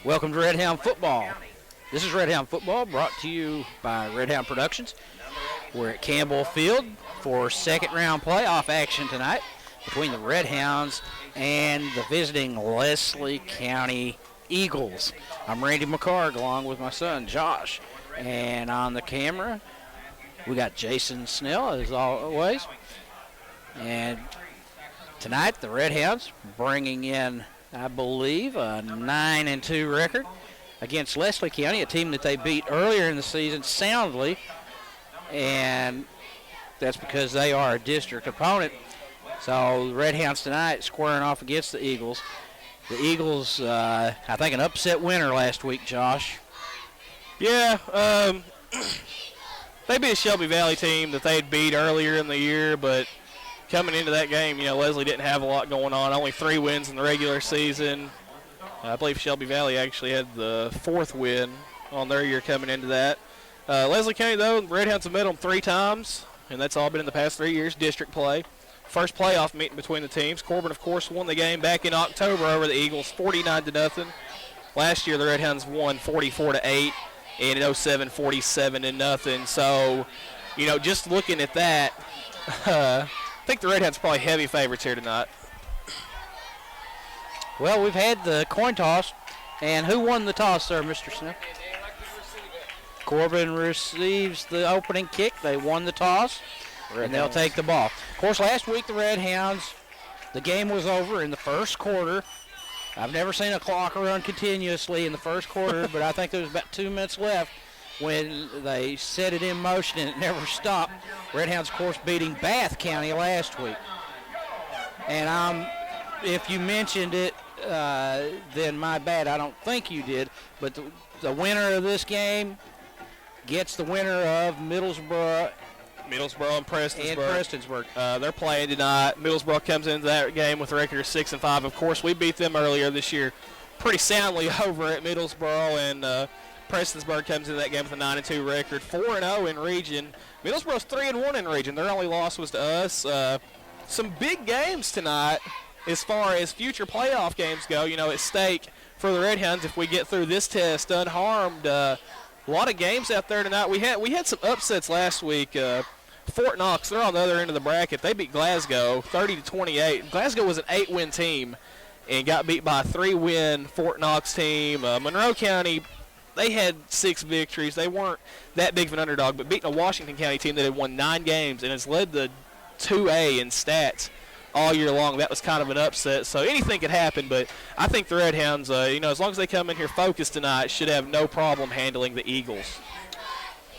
Welcome to Redhound Football. This is Redhound Football, brought to you by Redhound Productions. We're at Campbell Field for second-round playoff action tonight between the Redhounds and the visiting Leslie County Eagles. I'm Randy McCarg along with my son, Josh. And on the camera, we got Jason Snell, as always. And tonight, the Redhounds bringing in, I believe, a 9-2 record against Leslie County, a team that they beat earlier in the season soundly, and that's because they are a district opponent. So the Redhounds tonight squaring off against the Eagles. The Eagles, I think, an upset winner last week, Josh. Yeah, they beat a Shelby Valley team that they had beat earlier in the year, but coming into that game, Leslie didn't have a lot going on. Only 3 wins in the regular season. I believe Shelby Valley actually had the 4th win on their year coming into that. Leslie County, though, the Redhounds have met them 3 times, and that's all been in the past 3 years, district play. First playoff meeting between the teams. Corbin, of course, won the game back in October over the Eagles, 49-0. Last year, the Redhounds won 44-8, and in 07, 47-0. So, just looking at that, I think the Redhounds are probably heavy favorites here tonight. Well, we've had the coin toss, and who won the toss, sir, Mr. Smith? Corbin receives the opening kick. They won the toss, and they'll take the ball. Of course, last week the Redhounds, the game was over in the first quarter. I've never seen a clock run continuously in the first quarter, but I think there was about 2 minutes left when they set it in motion and it never stopped. Redhounds, of course, beating Bath County last week. And if you mentioned it, then my bad. I don't think you did. But the winner of this game gets the winner of Middlesboro and Prestonsburg. They're playing tonight. Middlesboro comes into that game with a record of 6-5. Of course, we beat them earlier this year pretty soundly over at Middlesboro, and Prestonsburg comes into that game with a 9-2 record, 4-0 in region. Middlesboro's 3-1 in region. Their only loss was to us. Some big games tonight as far as future playoff games go, at stake for the Redhounds if we get through this test unharmed. A lot of games out there tonight. We had some upsets last week. Fort Knox, they're on the other end of the bracket. They beat Glasgow 30-28. Glasgow was an 8-win team and got beat by a 3-win Fort Knox team. Monroe County, they had 6 victories. They weren't that big of an underdog, but beating a Washington County team that had won 9 games and has led the 2A in stats all year long. That was kind of an upset, so anything could happen, but I think the Redhounds, as long as they come in here focused tonight, should have no problem handling the Eagles.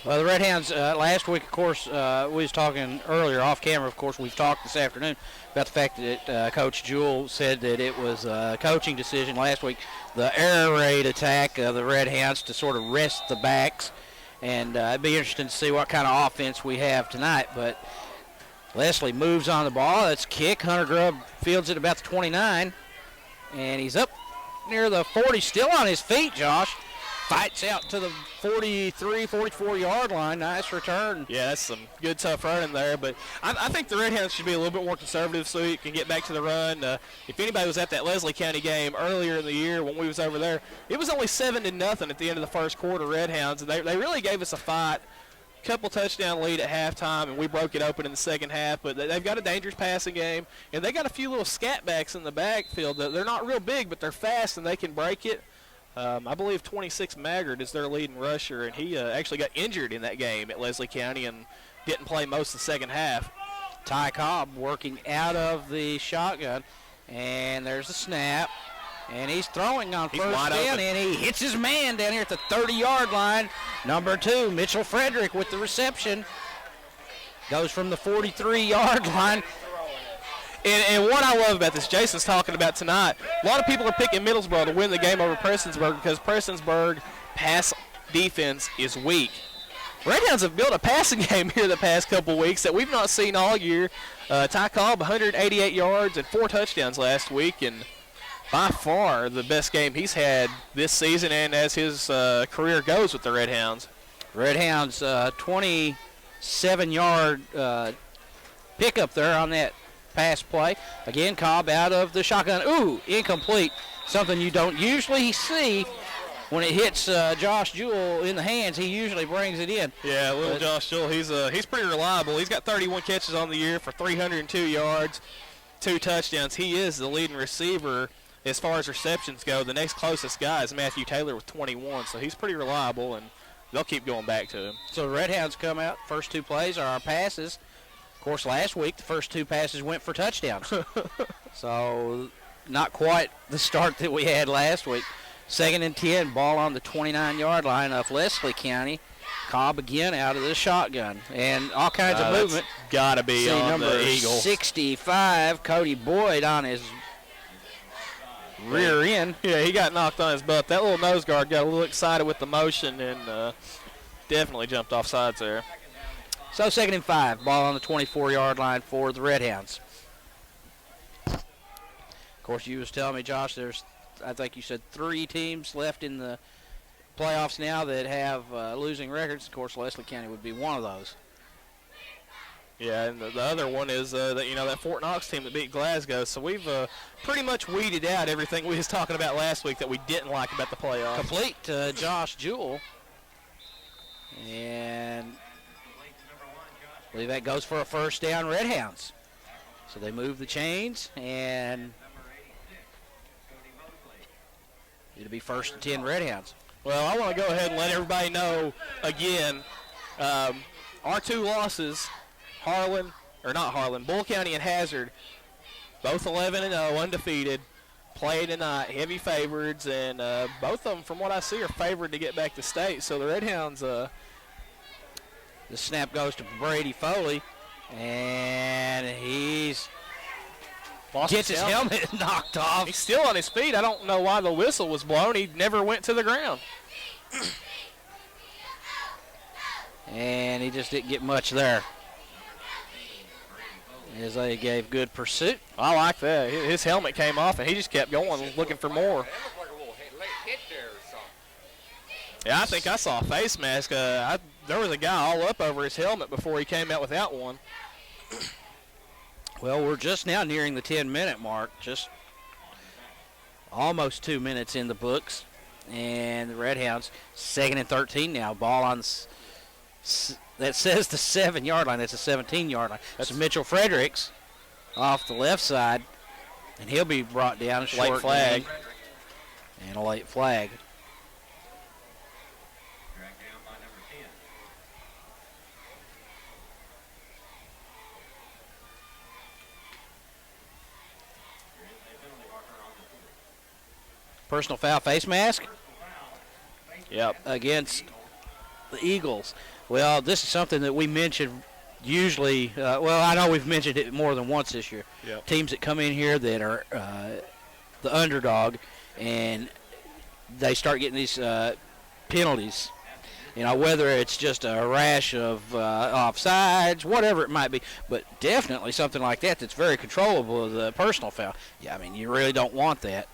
Well, the Redhounds, last week, of course, we was talking earlier off camera, of course, we've talked this afternoon about the fact that Coach Jewell said that it was a coaching decision last week, the air raid attack of the Redhounds to sort of rest the backs, and it'd be interesting to see what kind of offense we have tonight, but Leslie moves on the ball. That's kick. Hunter Grubb fields it about the 29, and he's up near the 40, still on his feet, Josh. Fights out to the 43, 44-yard line. Nice return. Yeah, that's some good, tough running there. But I think the Redhounds should be a little bit more conservative so you can get back to the run. If anybody was at that Leslie County game earlier in the year when we was over there, it was only 7-0 at the end of the first quarter, Redhounds. And they really gave us a fight. Couple touchdown lead at halftime, and we broke it open in the second half. But they've got a dangerous passing game, and they got a few little scat backs in the backfield. They're not real big, but they're fast, and they can break it. I believe 26 Maggard is their leading rusher, and he actually got injured in that game at Leslie County and didn't play most of the second half. Ty Cobb working out of the shotgun, and there's a snap. And he's throwing on first down, and he hits his man down here at the 30-yard line. Number 2, Mitchell Frederick with the reception. Goes from the 43-yard line. And what I love about this, Jason's talking about tonight, a lot of people are picking Middlesboro to win the game over Prestonsburg because Prestonsburg pass defense is weak. Redhounds have built a passing game here the past couple weeks that we've not seen all year. Ty Cobb, 188 yards and 4 touchdowns last week, and by far the best game he's had this season and as his career goes with the Redhounds. Redhounds, 27-yard pickup there on that pass play. Again, Cobb out of the shotgun. Ooh, incomplete. Something you don't usually see when it hits Josh Jewell in the hands, he usually brings it in. Yeah, little Josh Jewell, he's pretty reliable. He's got 31 catches on the year for 302 yards, 2 touchdowns. He is the leading receiver as far as receptions go. The next closest guy is Matthew Taylor with 21, so he's pretty reliable, and they'll keep going back to him. So the Redhounds come out. First 2 plays are our passes. Of course, last week the first 2 passes went for touchdowns. So not quite the start that we had last week. 2nd and 10, ball on the 29-yard line of Leslie County. Cobb again out of the shotgun. And all kinds of movement. Got to be on the Eagle. 65, Cody Boyd on his rear end. Yeah, he got knocked on his butt. That little nose guard got a little excited with the motion and definitely jumped off sides there. So 2nd and 5, ball on the 24-yard line for the Redhounds. Of course, you was telling me, Josh, there's, I think you said 3 teams left in the playoffs now that have losing records. Of course, Leslie County would be one of those. Yeah, and the other one is that Fort Knox team that beat Glasgow. So we've pretty much weeded out everything we was talking about last week that we didn't like about the playoffs. Complete to Josh Jewell. And I believe that goes for a first down, Redhounds. So they move the chains, and it'll be 1st and 10 Redhounds. Well, I want to go ahead and let everybody know again, our 2 losses, Bull County and Hazard, both 11-0, undefeated, play tonight, heavy favorites, and both of them, from what I see, are favored to get back to state. So the Redhounds. The snap goes to Brady Foley, and gets his helmet knocked off. He's still on his feet. I don't know why the whistle was blown. He never went to the ground. And he just didn't get much there, as they gave good pursuit. I like that. His helmet came off, and he just kept going, looking for more. Yeah, I think I saw a face mask. There was a guy all up over his helmet before he came out without one. Well, we're just now nearing the 10-minute mark, just almost 2 minutes in the books. And the Redhounds, 2nd and 13 now. Ball on that says the 7-yard line. That's a 17-yard line. That's Mitchell Fredericks off the left side, and he'll be brought down. Late flag. And a late flag. Personal foul, face mask. Yep. Against the Eagles. Well, this is something that we mentioned usually. I know we've mentioned it more than once this year. Yep. Teams that come in here that are the underdog, and they start getting these penalties. You know, whether it's just a rash of offsides, whatever it might be, but definitely something like that that's very controllable, the personal foul. Yeah, I mean, you really don't want that.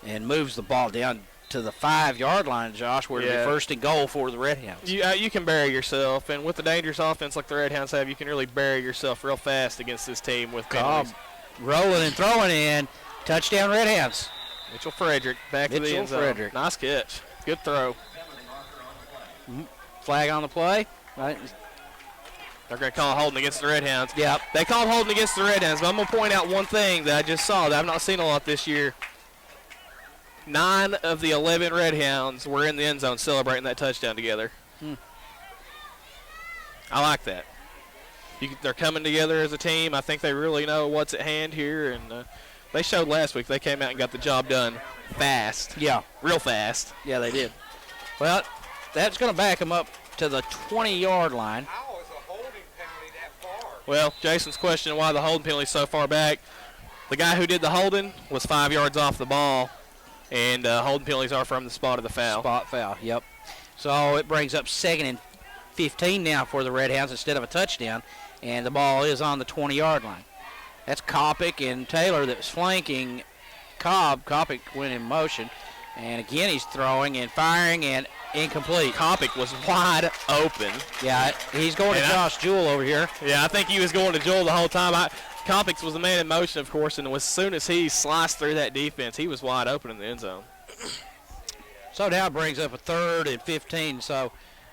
And moves the ball down to the 5-yard line, Josh, where it'll be 1st and goal for the Redhounds. You can bury yourself, and with the dangerous offense like the Redhounds have, you can really bury yourself real fast against this team with penalties. Rolling and throwing in. Touchdown, Redhounds. Mitchell Frederick back to the end zone. Nice catch. Good throw. Flag on the play. Right. They're going to call holding against the Redhounds. Yep. They called holding against the Redhounds, but I'm going to point out one thing that I just saw that I've not seen a lot this year. 9 of the 11 Redhounds were in the end zone celebrating that touchdown together. I like that. They're coming together as a team. I think they really know what's at hand here, and they showed last week. They came out and got the job done fast. Yeah. Real fast. Yeah, they did. Well, that's going to back them up to the 20-yard line. How is a holding penalty that far? Well, Jason's questioning why the holding penalty is so far back. The guy who did the holding was 5 yards off the ball. And holding penalties are from the spot of the foul. Spot foul, yep. So it brings up 2nd and 15 now for the Redhounds instead of a touchdown. And the ball is on the 20-yard line. That's Kopic and Taylor that was flanking Cobb. Kopic went in motion. And again, he's throwing and firing and incomplete. Kopic was wide open. Yeah, he's going to Josh Jewell over here. Yeah, I think he was going to Jewell the whole time. Kopic was the man in motion, of course, and as soon as he sliced through that defense, he was wide open in the end zone. So now it brings up a 3rd and 15. So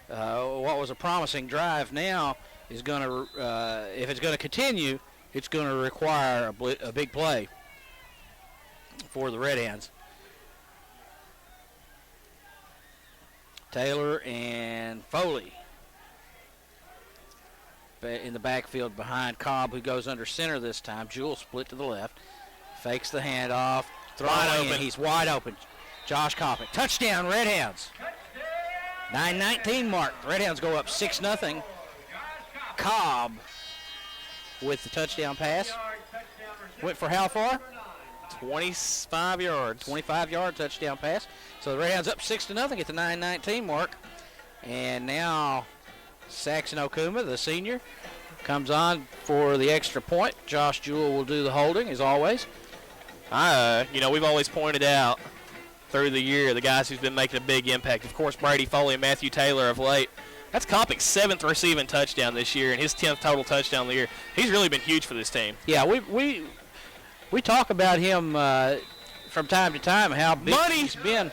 what was a promising drive now is going to, if it's going to continue, it's going to require a big play for the Redhounds. Taylor and Foley in the backfield behind Cobb, who goes under center this time. Jewell split to the left. Fakes the handoff. Throwing, and he's wide open. Josh Copic. Touchdown, Redhounds. 9:19 mark. The Redhounds go up 6-0. Cobb with the touchdown pass. Went for how far? 25 yards. 25-yard touchdown pass. So the Redhounds up 6-0 at the 9:19 mark. And now Saxon Okuma, the senior, comes on for the extra point. Josh Jewell will do the holding, as always. We've always pointed out through the year the guys who's been making a big impact. Of course, Brady Foley and Matthew Taylor of late. That's Copic's 7th receiving touchdown this year and his 10th total touchdown of the year. He's really been huge for this team. Yeah, we talk about him from time to time, how big he's been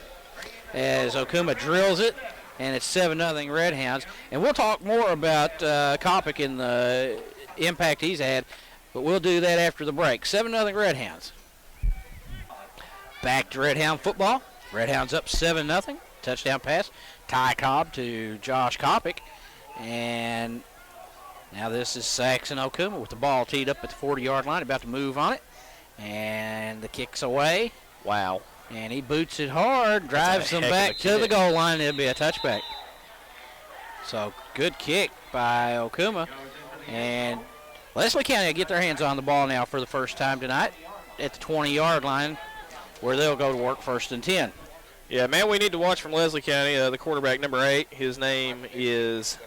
as Okuma drills it, and it's 7-0 Redhounds. And we'll talk more about Copic and the impact he's had, but we'll do that after the break. 7-0 Redhounds. Back to Redhound football. Redhounds up 7-0. Touchdown pass. Ty Cobb to Josh Copic. And now this is Saxon Okuma with the ball teed up at the 40-yard line, about to move on it. And the kick's away. Wow. And he boots it hard, drives them back to the goal line. It'll be a touchback. So good kick by Okuma. And Leslie County will get their hands on the ball now for the first time tonight at the 20-yard line, where they'll go to work 1st and 10. Yeah, man, we need to watch from Leslie County. The quarterback, number 8, his name is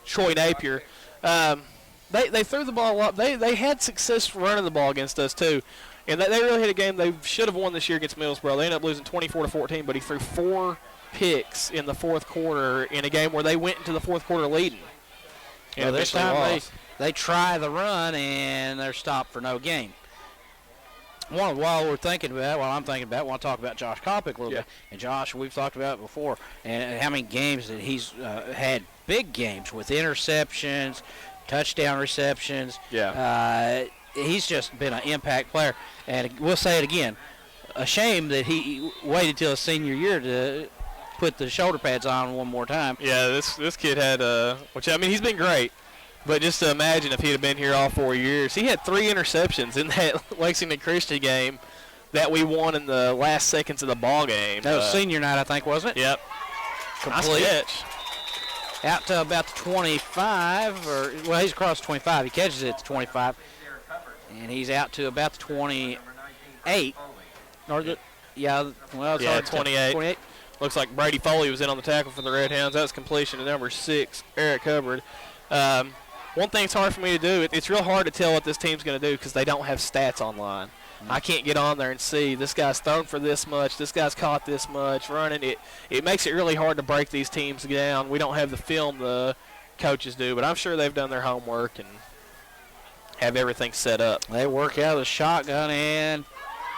Troy Napier. They threw the ball a lot. They had success running the ball against us, too. And they really had a game they should have won this year against Middlesboro. They ended up losing 24-14, but he threw 4 picks in the 4th quarter in a game where they went into the 4th quarter leading. And this time they try the run, and they're stopped for no gain. While I'm thinking about, I want to talk about Josh Copic a little bit. And Josh, we've talked about it before, and how many games that he's had, big games with interceptions, touchdown receptions. Yeah. He's just been an impact player. And we'll say it again, a shame that he waited till his senior year to put the shoulder pads on one more time. Yeah, this kid had, he's been great. But just to imagine if he had been here all 4 years. He had 3 interceptions in that Lexington Christian game that we won in the last seconds of the ball game. That was senior night, I think, wasn't it? Yep. Complete. Nice catch. Out to about the 25, he's across 25. He catches it at the 25. And he's out to about the 28. 28. Looks like Brady Foley was in on the tackle for the Redhounds. That was completion to number 6, Eric Hubbard. One thing it's hard for me to do, it's real hard to tell what this team's going to do because they don't have stats online. I can't get on there and see this guy's thrown for this much, this guy's caught this much, running. It makes it really hard to break these teams down. We don't have the film the coaches do, but I'm sure they've done their homework and have everything set up. They work out of the shotgun and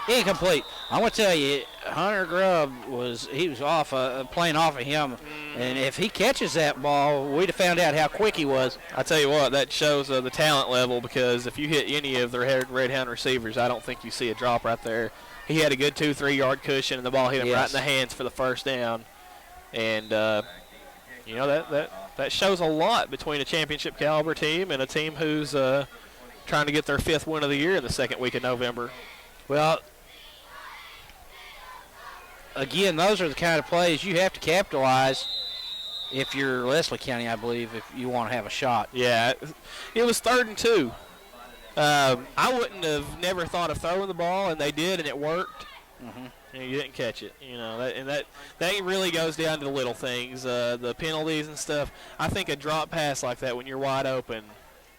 incomplete. I'm going to tell you, Hunter Grubb was off playing off of him, and if he catches that ball, we'd have found out how quick he was. I tell you what, that shows the talent level, because if you hit any of the Redhound receivers, I don't think you see a drop right there. He had a good 2-3 yard cushion, and the ball hit him right in the hands for the first down. And that shows a lot between a championship caliber team and a team who's trying to get their 5th win of the year in the 2nd week of November. Well, again, those are the kind of plays you have to capitalize if you're Leslie County, I believe, if you want to have a shot. Yeah, it was 3rd and 2. I wouldn't have never thought of throwing the ball, and they did, and it worked. Mm-hmm. And you didn't catch it, that really goes down to the little things, the penalties and stuff. I think a drop pass like that when you're wide open,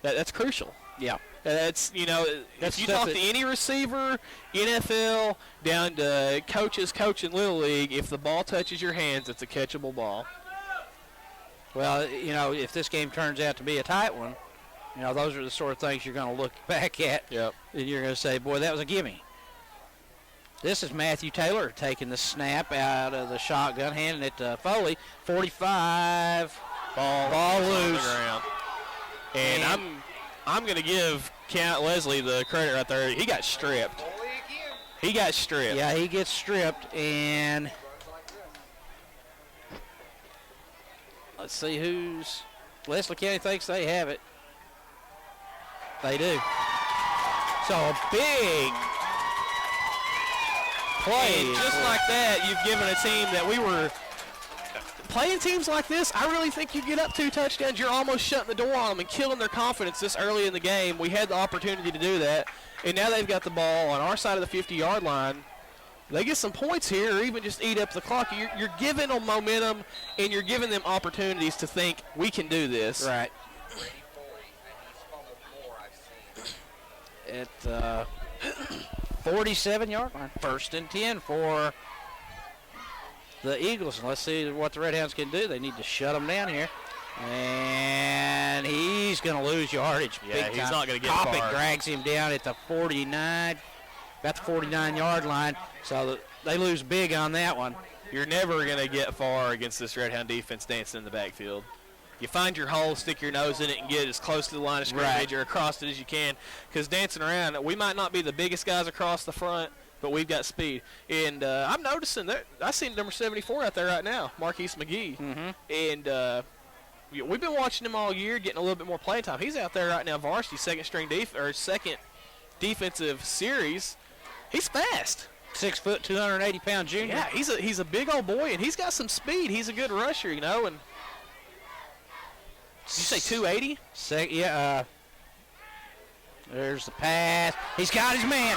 that's crucial. Yeah. That's if you talk to any receiver, NFL, down to coaches coaching Little League, if the ball touches your hands, it's a catchable ball. Well, if this game turns out to be a tight one, those are the sort of things you're going to look back at. Yep. And you're going to say, boy, that was a gimme. This is Matthew Taylor taking the snap out of the shotgun, handing it to Foley. 45. Ball loose. And I'm going to give Count Leslie the credit right there. He got stripped. He got stripped. Yeah, he gets stripped. And let's see who's. Leslie County thinks they have it. They do. So a big play. And just like that, you've given a team that we were playing teams like this. I really think you get up 2 touchdowns, you're almost shutting the door on them and killing their confidence this early in the game. We had the opportunity to do that, and now they've got the ball on our side of the 50-yard line. They get some points here, or even just eat up the clock. You're giving them momentum, and you're giving them opportunities to think we can do this. Right. At 47-yard line, 1st and 10 for the Eagles. And let's see what the Redhounds can do. They need to shut them down here. And he's going to lose yardage. Yeah, big time. He's not going to get Corbin far. drags him down at the 49, about the 49-yard line. So they lose big on that one. You're never going to get far against this Redhound defense dancing in the backfield. You find your hole, stick your nose in it, and get as close to the line of scrimmage or across it as you can. Because dancing around, we might not be the biggest guys across the front, but we've got speed. And I'm noticing that I see number 74 out there right now, Marquise McGee. And we've been watching him all year, getting a little bit more playing time. He's out there right now, varsity second defensive series. He's fast. 6 foot, 280-pound junior. Yeah, he's a big old boy, and he's got some speed. He's a good rusher, you know. And did you say 280? There's the pass. He's got his man.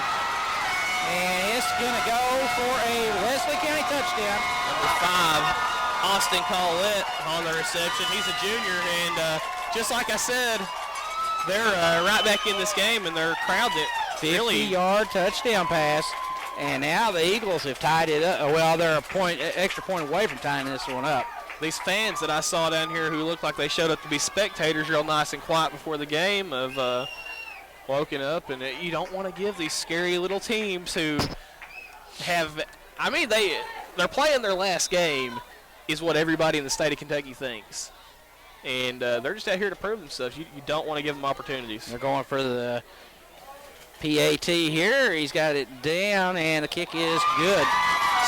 And it's going to go for a Leslie County touchdown. Number 5, Austin Collette on the reception. He's a junior, and just like I said, they're right back in this game, and they're crowded it. 50-yard touchdown pass. And now the Eagles have tied it up. Well, they're extra point away from tying this one up. These fans that I saw down here who looked like they showed up to be spectators real nice and quiet before the game have woken up. And you don't want to give these scary little teams who have – I mean, they're playing their last game is what everybody in the state of Kentucky thinks. And they're just out here to prove themselves. You don't want to give them opportunities. They're going for the PAT here. He's got it down, and the kick is good.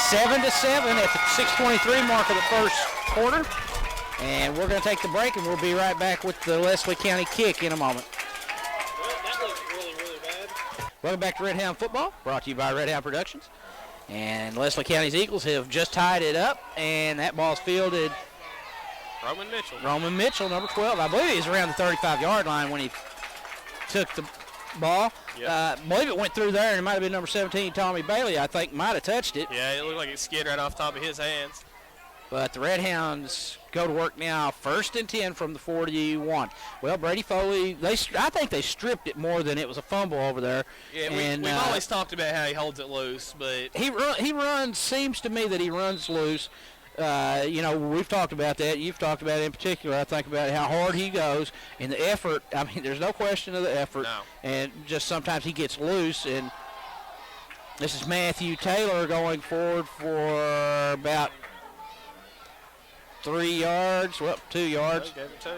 7-7 at the 6:23 mark of the first quarter. And we're going to take the break, and we'll be right back with the Leslie County kick in a moment. Well, that looked really, really bad. Welcome back to Redhound Football, brought to you by Redhound Productions. And Leslie County's Eagles have just tied it up, and that ball's fielded. Roman Mitchell, number 12. I believe he's around the 35-yard line when he took the ball. Yep. I believe it went through there, and it might have been number 17, Tommy Bailey, I think, might have touched it. Yeah, it looked like it skid right off the top of his hands. But the Redhounds go to work now, 1st and 10 from the 41. Well, Brady Foley, I think they stripped it more than it was a fumble over there. Yeah, we've always talked about how he holds it loose, but he runs. Seems to me that he runs loose. We've talked about that. You've talked about it in particular. I think about how hard he goes and the effort. I mean, there's no question of the effort. No. And just sometimes he gets loose. And this is Matthew Taylor going forward for about 3 yards. Well, 2 yards. Okay, 2.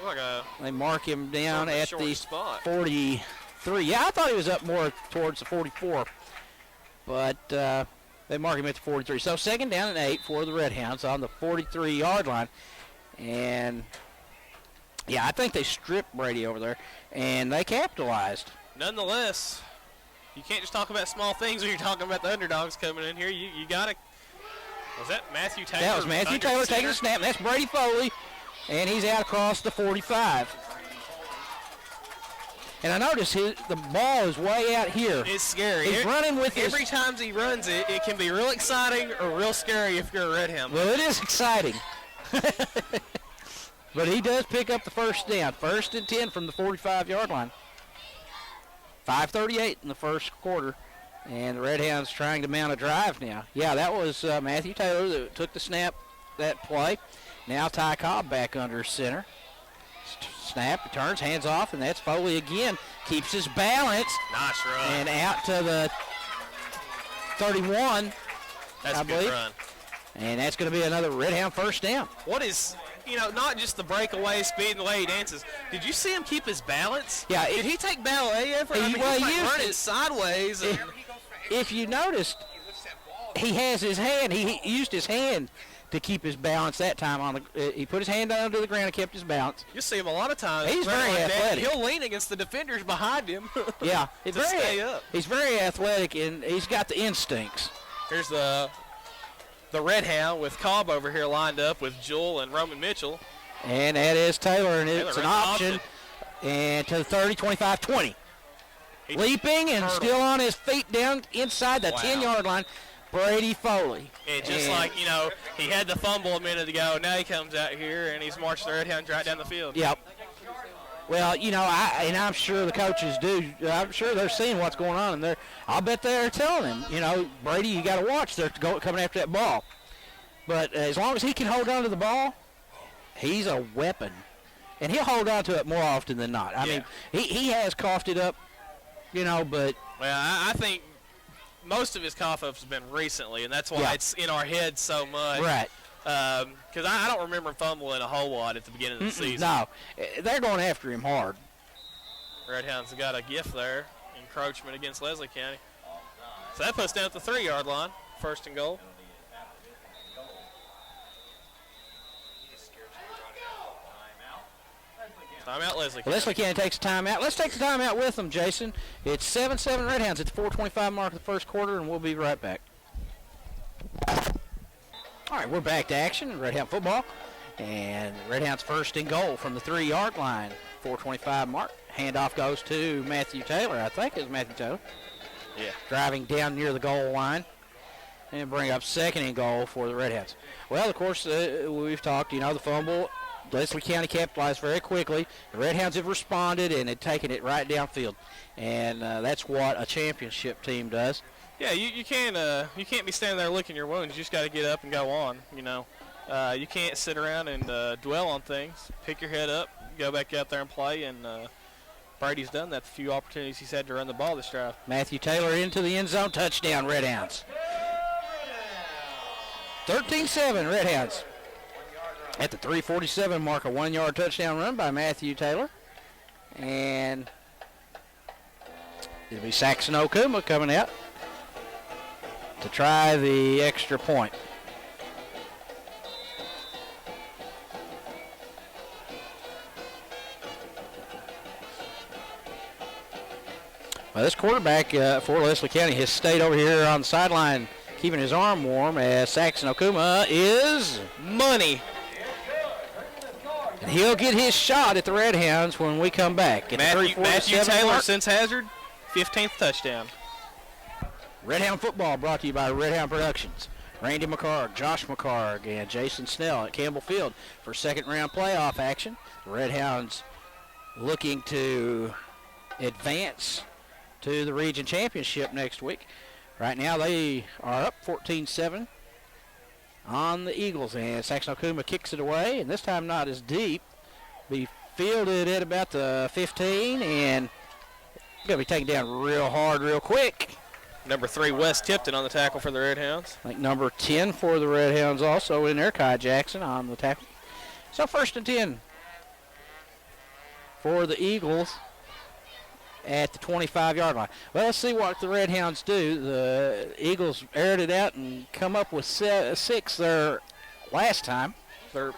Look like They mark him down at the spot. 43. Yeah, I thought he was up more towards the 44. But they mark him at the 43. So 2nd down and 8 for the Redhounds on the 43-yard line. And, yeah, I think they stripped Brady over there, and they capitalized. Nonetheless, you can't just talk about small things when you're talking about the underdogs coming in here. You got to – was that Matthew Taylor? That was Matthew Taylor taking the snap, and that's Brady Foley, and he's out across the 45. And I notice the ball is way out here. It's scary. He's running with his... Every time he runs it, it can be real exciting or real scary if you're a Redhound. Well, it is exciting. But he does pick up the 1st down. 1st and 10 from the 45-yard line. 5:38 in the first quarter. And the Redhounds trying to mount a drive now. Yeah, that was Matthew Taylor that took the snap that play. Now Ty Cobb back under center. Snap, turns, hands off, and that's Foley again. Keeps his balance. Nice run. And out to the 31, That's I a good believe. run. And that's going to be another Redhound first down. What is, not just the breakaway speed and the way he dances. Did you see him keep his balance? Yeah. Did he take ballet effort? He running sideways. If you noticed, he has his hand. He used his hand to keep his balance that time. He put his hand under the ground and kept his balance. You see him a lot of times. He's very athletic. He'll lean against the defenders behind him. Yeah, stay up. He's very athletic, and he's got the instincts. Here's the Redhound with Cobb over here lined up with Jewel and Roman Mitchell. And that is Taylor, and it's an option. And to the 30, 25, 20. Leaping and still on his feet down inside the 10-yard line, Brady Foley. And just like, he had the fumble a minute ago, now he comes out here and he's marched the Redhounds right down the field. Yep. Well, I'm sure the coaches do. I'm sure they're seeing what's going on, and I'll bet they're telling him, Brady, you got to watch. They're coming after that ball. But as long as he can hold on to the ball, he's a weapon. And he'll hold on to it more often than not. I mean, he has coughed it up, but... Well, I think most of his cough-ups have been recently, and that's why it's in our heads so much. Right. Because I don't remember him fumbling a whole lot at the beginning of the season. No, they're going after him hard. Redhounds have got a gift there, encroachment against Leslie County. So that puts down at the 3-yard line, first and goal. Timeout, Leslie County. Leslie County takes a timeout. Let's take the timeout with them, Jason. It's 7-7 Redhounds at the 4:25 mark of the first quarter, and we'll be right back. All right, we're back to action, Redhound football. And Redhounds first and goal from the 3-yard line, 4:25 mark. Handoff goes to Matthew Taylor. I think it was Matthew Taylor. Yeah. Driving down near the goal line. And bring up second and goal for the Redhounds. Well, of course, we've talked, the fumble. Leslie County capitalized very quickly. The Redhounds have responded and had taken it right downfield. And that's what a championship team does. Yeah, you can't be standing there licking your wounds. You just got to get up and go on, You can't sit around and dwell on things. Pick your head up, go back out there and play, and Brady's done that. The few opportunities he's had to run the ball this drive. Matthew Taylor into the end zone, touchdown, Redhounds. 13-7, Redhounds. At the 3:47 mark, a 1-yard touchdown run by Matthew Taylor. And it'll be Saxon Okuma coming out to try the extra point. Well, this quarterback for Leslie County has stayed over here on the sideline keeping his arm warm as Saxon Okuma is money. And he'll get his shot at the Redhounds when we come back. Matthew Taylor since Hazard, 15th touchdown. Redhound football brought to you by Redhound Productions. Randy McCarg, Josh McCarg, and Jason Snell at Campbell Field for second-round playoff action. The Redhounds looking to advance to the region championship next week. Right now they are up 14-7 on the Eagles, and Saxon Okuma kicks it away, and this time not as deep. Be fielded at about the 15, and going to be taken down real hard, real quick. Number 3, Wes Tipton on the tackle for the Redhounds. I think number 10 for the Redhounds also in there, Kai Jackson on the tackle. So first and 10 for the Eagles at the 25-yard line. Well, let's see what the Redhounds do. The Eagles aired it out and come up with 6 there last time. They're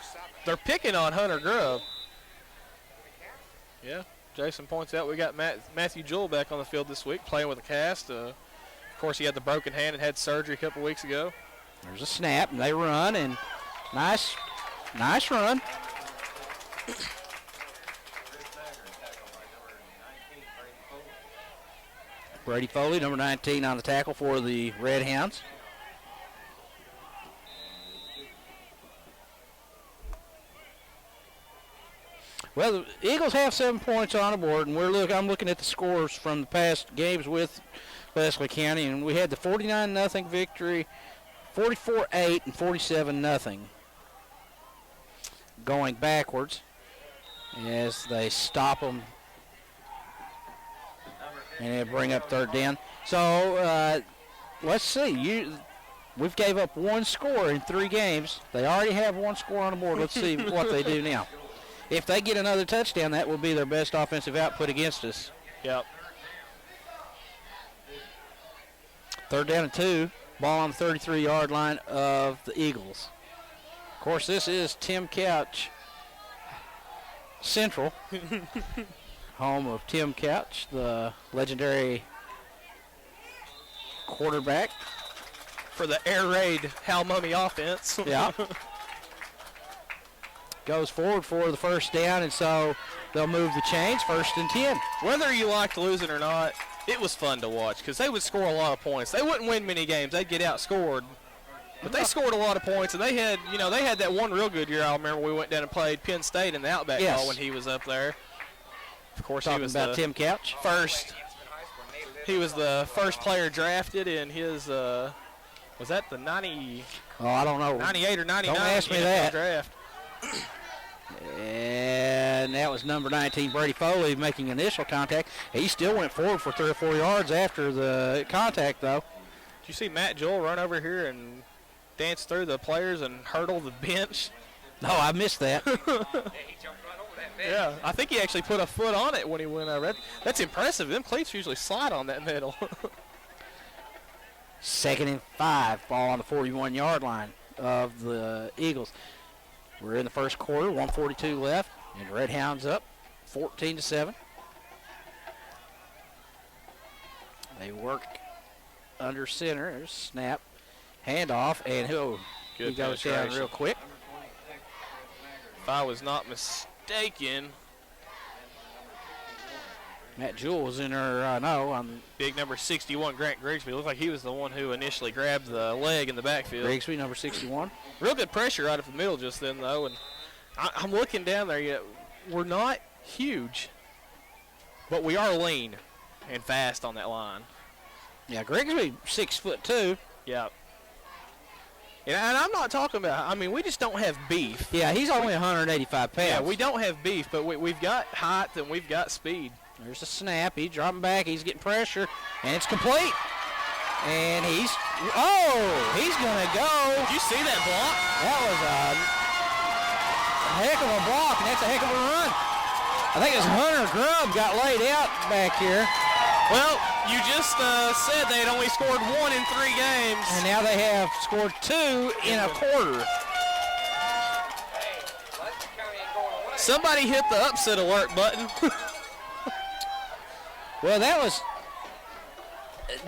picking on Hunter Grove. Yeah, Jason points out we got Matthew Jewell back on the field this week playing with a cast. Of course, he had the broken hand and had surgery a couple weeks ago. There's a snap, and they run, and nice run. Brady Foley, number 19 on the tackle for the Redhounds. Well, the Eagles have 7 points on the board, and I'm looking at the scores from the past games with Leslie County, and we had the 49-0 victory, 44-8, and 47-0 going backwards as they stop them and they bring up third down. So let's see. We've gave up one score in 3 games. They already have one score on the board. Let's see what they do now. If they get another touchdown, that will be their best offensive output against us. Yep. 3rd down and 2. Ball on the 33-yard line of the Eagles. Of course, this is Tim Couch Central, home of Tim Couch, the legendary quarterback for the air raid Hal Mummy offense. Yeah. Goes forward for the 1st down, and so they'll move the chains. 1st and 10. Whether you liked losing or not, it was fun to watch because they would score a lot of points. They wouldn't win many games. They'd get outscored. But they scored a lot of points, and they had that one real good year. I remember we went down and played Penn State in the Outback Bowl when he was up there. Of course, Talking he was about Tim Couch. He was the first player drafted in his was that the 90? Oh, I don't know. 98 or 99? Don't ask me that. Draft. And that was number 19, Brady Foley, making initial contact. He still went forward for 3 or 4 yards after the contact, though. Did you see Matt Jewell run over here and dance through the players and hurdle the bench? No, I missed that. Yeah, I think he actually put a foot on it when he went over. That's impressive. Them cleats usually slide on that middle. 2nd and 5, ball on the 41-yard line of the Eagles. We're in the 1st quarter, 1:42 left, and Redhounds up 14-7. They work under center. There's snap, handoff, and he goes down real quick. If I was not mistaken, Matt Jewell was in there, big number 61, Grant Grigsby. Looked like he was the one who initially grabbed the leg in the backfield. Grigsby, number 61. Real good pressure right up the middle just then, though. And I'm looking down there yet. We're not huge, but we are lean and fast on that line. Yeah, Grigsby 6'2". Yeah. And I'm not talking about, we just don't have beef. Yeah, he's only 185 pounds. Yeah, we don't have beef, but we've got height and we've got speed. There's a snap. He's dropping back. He's getting pressure, and it's complete. And he's going to go. Did you see that block? That was a heck of a block, and that's a heck of a run. I think it's Hunter Grubb got laid out back here. Well, you just said they had only scored 1 in 3 games. And now they have scored 2 in a quarter. Somebody hit the upset alert button. Well, that was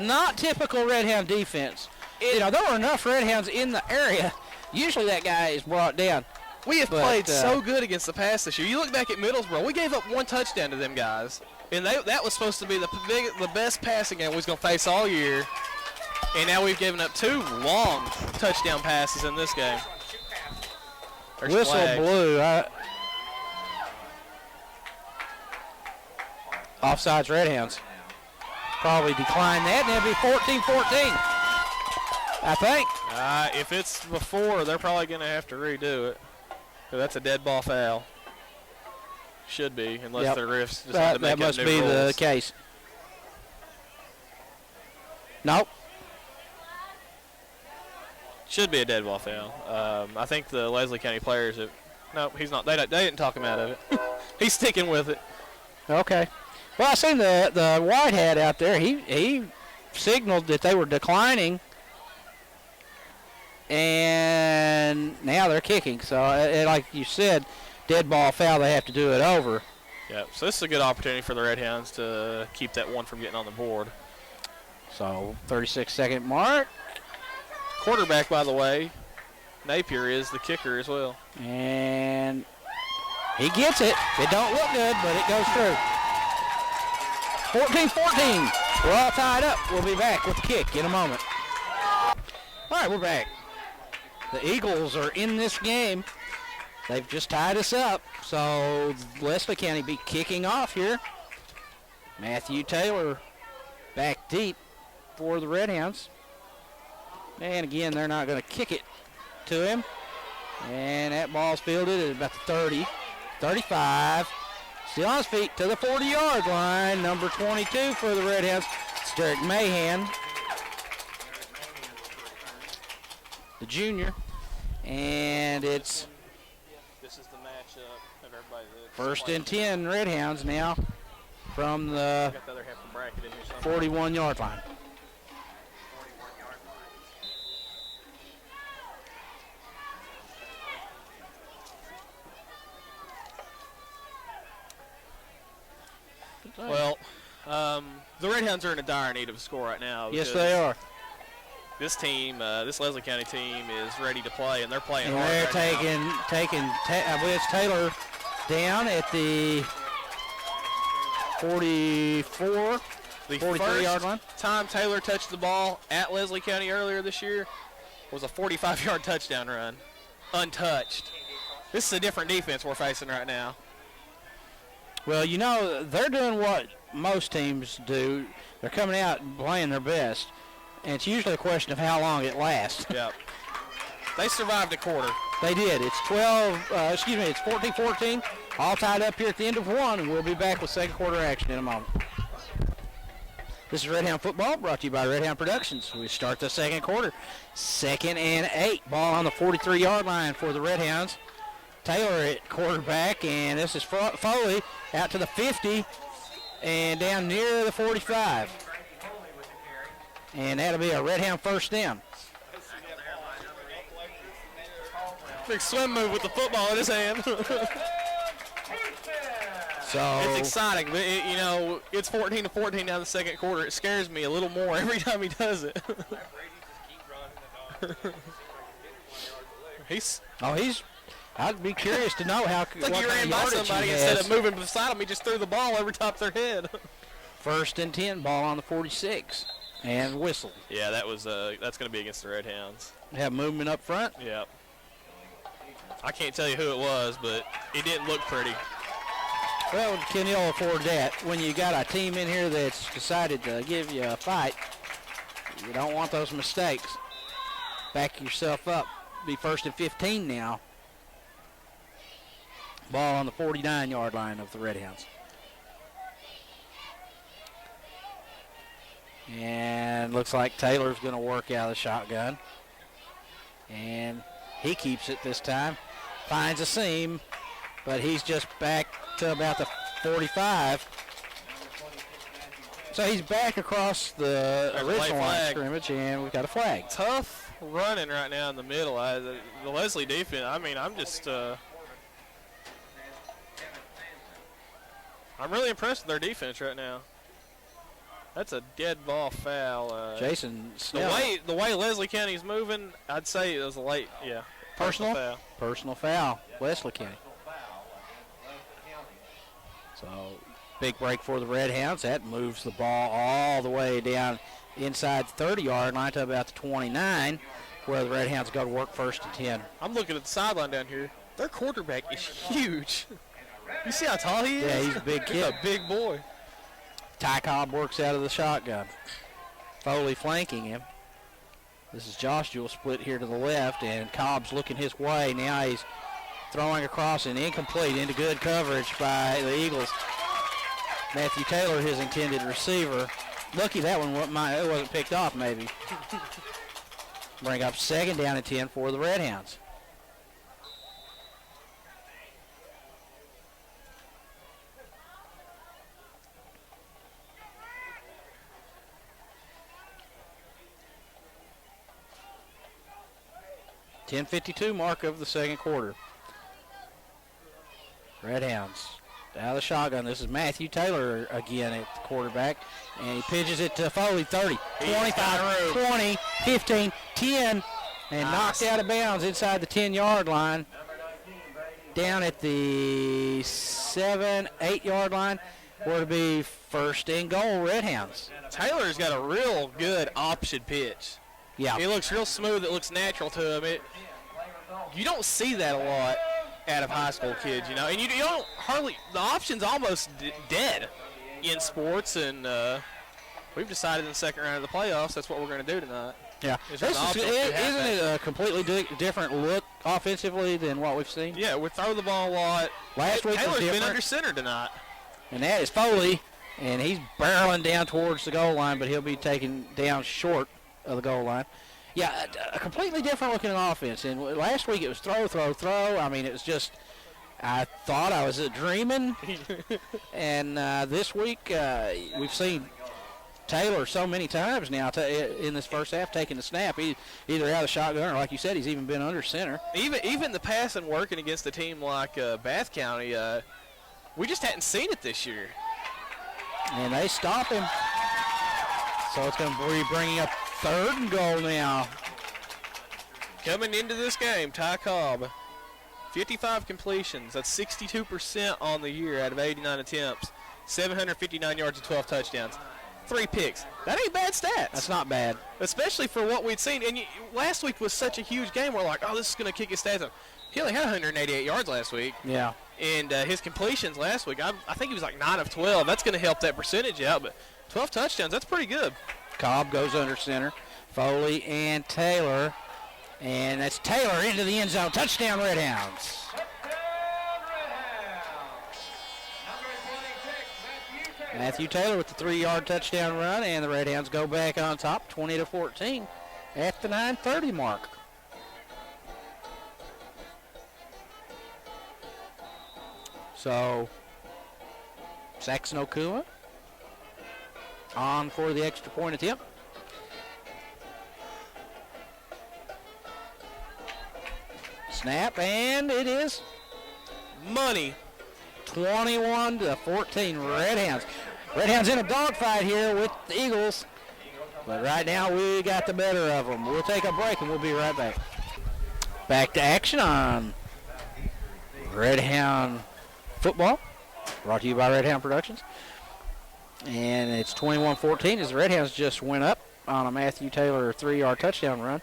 not typical Redhound defense. There were enough Redhounds in the area. Usually that guy is brought down. We have played so good against the pass this year. You look back at Middlesboro, we gave up 1 touchdown to them guys. And that was supposed to be the best passing game we was going to face all year. And now we've given up 2 long touchdown passes in this game. There's Whistle flags. blew. Offsides Redhounds. Probably decline that, and it'll be 14-14, I think. If it's before, they're probably going to have to redo it. So that's a dead ball foul. Should be, unless the refs decide to make that must new be rules. the case. Nope. Should be a dead ball foul. I think the Leslie County players have. Nope, he's not. They didn't talk him out of it. He's sticking with it. Okay. Well, I seen the white hat out there. He signaled that they were declining, and now they're kicking. So, like you said, dead ball foul. They have to do it over. Yeah. So this is a good opportunity for the Redhounds to keep that one from getting on the board. So 36-second mark. Quarterback, by the way, Napier is the kicker as well. And he gets it. It don't look good, but it goes through. 14-14. We're all tied up. We'll be back with the kick in a moment. All right, we're back. The Eagles are in this game. They've just tied us up. So Leslie County be kicking off here. Matthew Taylor back deep for the Redhounds. And again, they're not going to kick it to him. And that ball's fielded at about the 30, 35. Still on his feet to the 40-yard line. Number 22 for the Redhounds. It's Derek Mahan. the junior. And it's This is the matchup of everybody. 1st and 10 Redhounds now from the Got the other half of the bracket in here somewhere. 41-yard line. Well, the Redhounds are in a dire need of a score right now. Yes, they are. This team, this Leslie County team, is ready to play, and they're playing And hard they're right taking I believe it's Taylor down at the 44, The 43-yard line. time Taylor touched the ball at Leslie County earlier this year was a 45-yard touchdown run, untouched. This is a different defense we're facing right now. Well, you know, they're doing what most teams do. They're coming out and playing their best, and it's usually a question of how long it lasts. Yep. They survived a quarter. They did. It's 14-14, all tied up here at the end of one, and we'll be back with second quarter action in a moment. This is Redhound Football, brought to you by Redhound Productions. We start the second quarter. 2nd and 8, ball on the 43-yard line for the Redhounds. Taylor at quarterback, and this is Foley out to the 50 and down near the 45. And that'll be a Redhound first down. Big swim move with the football in his hand. So it's exciting, but it's 14-14 now the second quarter. It scares me a little more every time he does it. I'd be curious to know how. It's like he ran by somebody instead of moving beside him. He just threw the ball over top of their head. 1st and 10, ball on the 46, and whistle. Yeah, that's going to be against the Redhounds. They have movement up front. Yep. I can't tell you who it was, but it didn't look pretty. Well, can you afford that? When you got a team in here that's decided to give you a fight, you don't want those mistakes. Back yourself up. Be 1st and 15 now. Ball on the 49-yard line of the Redhounds. And looks like Taylor's going to work out of the shotgun. And he keeps it this time. Finds a seam, but he's just back to about the 45. So he's back across the original line of scrimmage, and we've got a flag. Tough running right now in the middle. The Leslie defense, I'm really impressed with their defense right now. That's a dead ball foul. Jason Snell. The way Leslie County's moving, I'd say it was a late, personal foul. Personal foul, Leslie County. So big break for the Redhounds. That moves the ball all the way down inside the 30-yard line to about the 29, where the Redhounds go to work 1st and 10. I'm looking at the sideline down here. Their quarterback is huge. You see how tall he is? Yeah, he's a big kid. He's a big boy. Ty Cobb works out of the shotgun. Foley flanking him. This is Josh Jewell split here to the left, and Cobb's looking his way. Now he's throwing across and incomplete into good coverage by the Eagles. Matthew Taylor, his intended receiver. Lucky that one it wasn't picked off, maybe. Bring up 2nd down and 10 for the Redhounds. .10:52 mark of the second quarter. Redhounds out of the shotgun. This is Matthew Taylor again at the quarterback, and he pitches it to Foley. 30, 25, 20, 15, 10, and knocked out of bounds inside the 10-yard line. Down at the 7, 8-yard line, where to be 1st and goal, Redhounds. Taylor's got a real good option pitch. Yeah. It looks real smooth. It looks natural to him. You don't see that a lot out of high school kids, and you don't hardly. The option's almost dead in sports, and we've decided in the second round of the playoffs that's what we're going to do tonight. Yeah. Isn't it a completely different look offensively than what we've seen? Yeah, we throw the ball a lot. Last week Taylor's was different. been under center tonight. And that is Foley, and he's barreling down towards the goal line, but he'll be taken down short of the goal line. Yeah, a completely different looking offense. And last week it was throw, throw, throw. I mean, it was just, I thought I was dreaming. And this week we've seen Taylor so many times now in this first half taking the snap, either out of the shotgun or, like you said, he's even been under center. Even the passing working against a team like Bath County, we just hadn't seen it this year. And they stop him. So it's going to be bringing up 3rd and goal now. Coming into this game, Ty Cobb, 55 completions. That's 62% on the year out of 89 attempts. 759 yards and 12 touchdowns. 3 picks. That ain't bad stats. That's not bad. Especially for what we'd seen. And last week was such a huge game. We're like, oh, this is going to kick his stats up. He only had 188 yards last week. Yeah. And his completions last week, I think he was like 9 of 12. That's going to help that percentage out. But 12 touchdowns, that's pretty good. Cobb goes under center. Foley and Taylor. And that's Taylor into the end zone. Touchdown, Redhounds. Matthew Taylor with the 3-yard touchdown run, and the Redhounds go back on top, 20-14, at the 9:30 mark. So, Saxon Okuma on for the extra point attempt. Snap, and it is money. 21-14, Redhounds. Redhounds in a dogfight here with the Eagles, but right now we got the better of them. We'll take a break and we'll be right back. Back to action on Redhound football, brought to you by Redhound Productions. And it's 21-14 as the Redhounds just went up on a Matthew Taylor 3-yard touchdown run.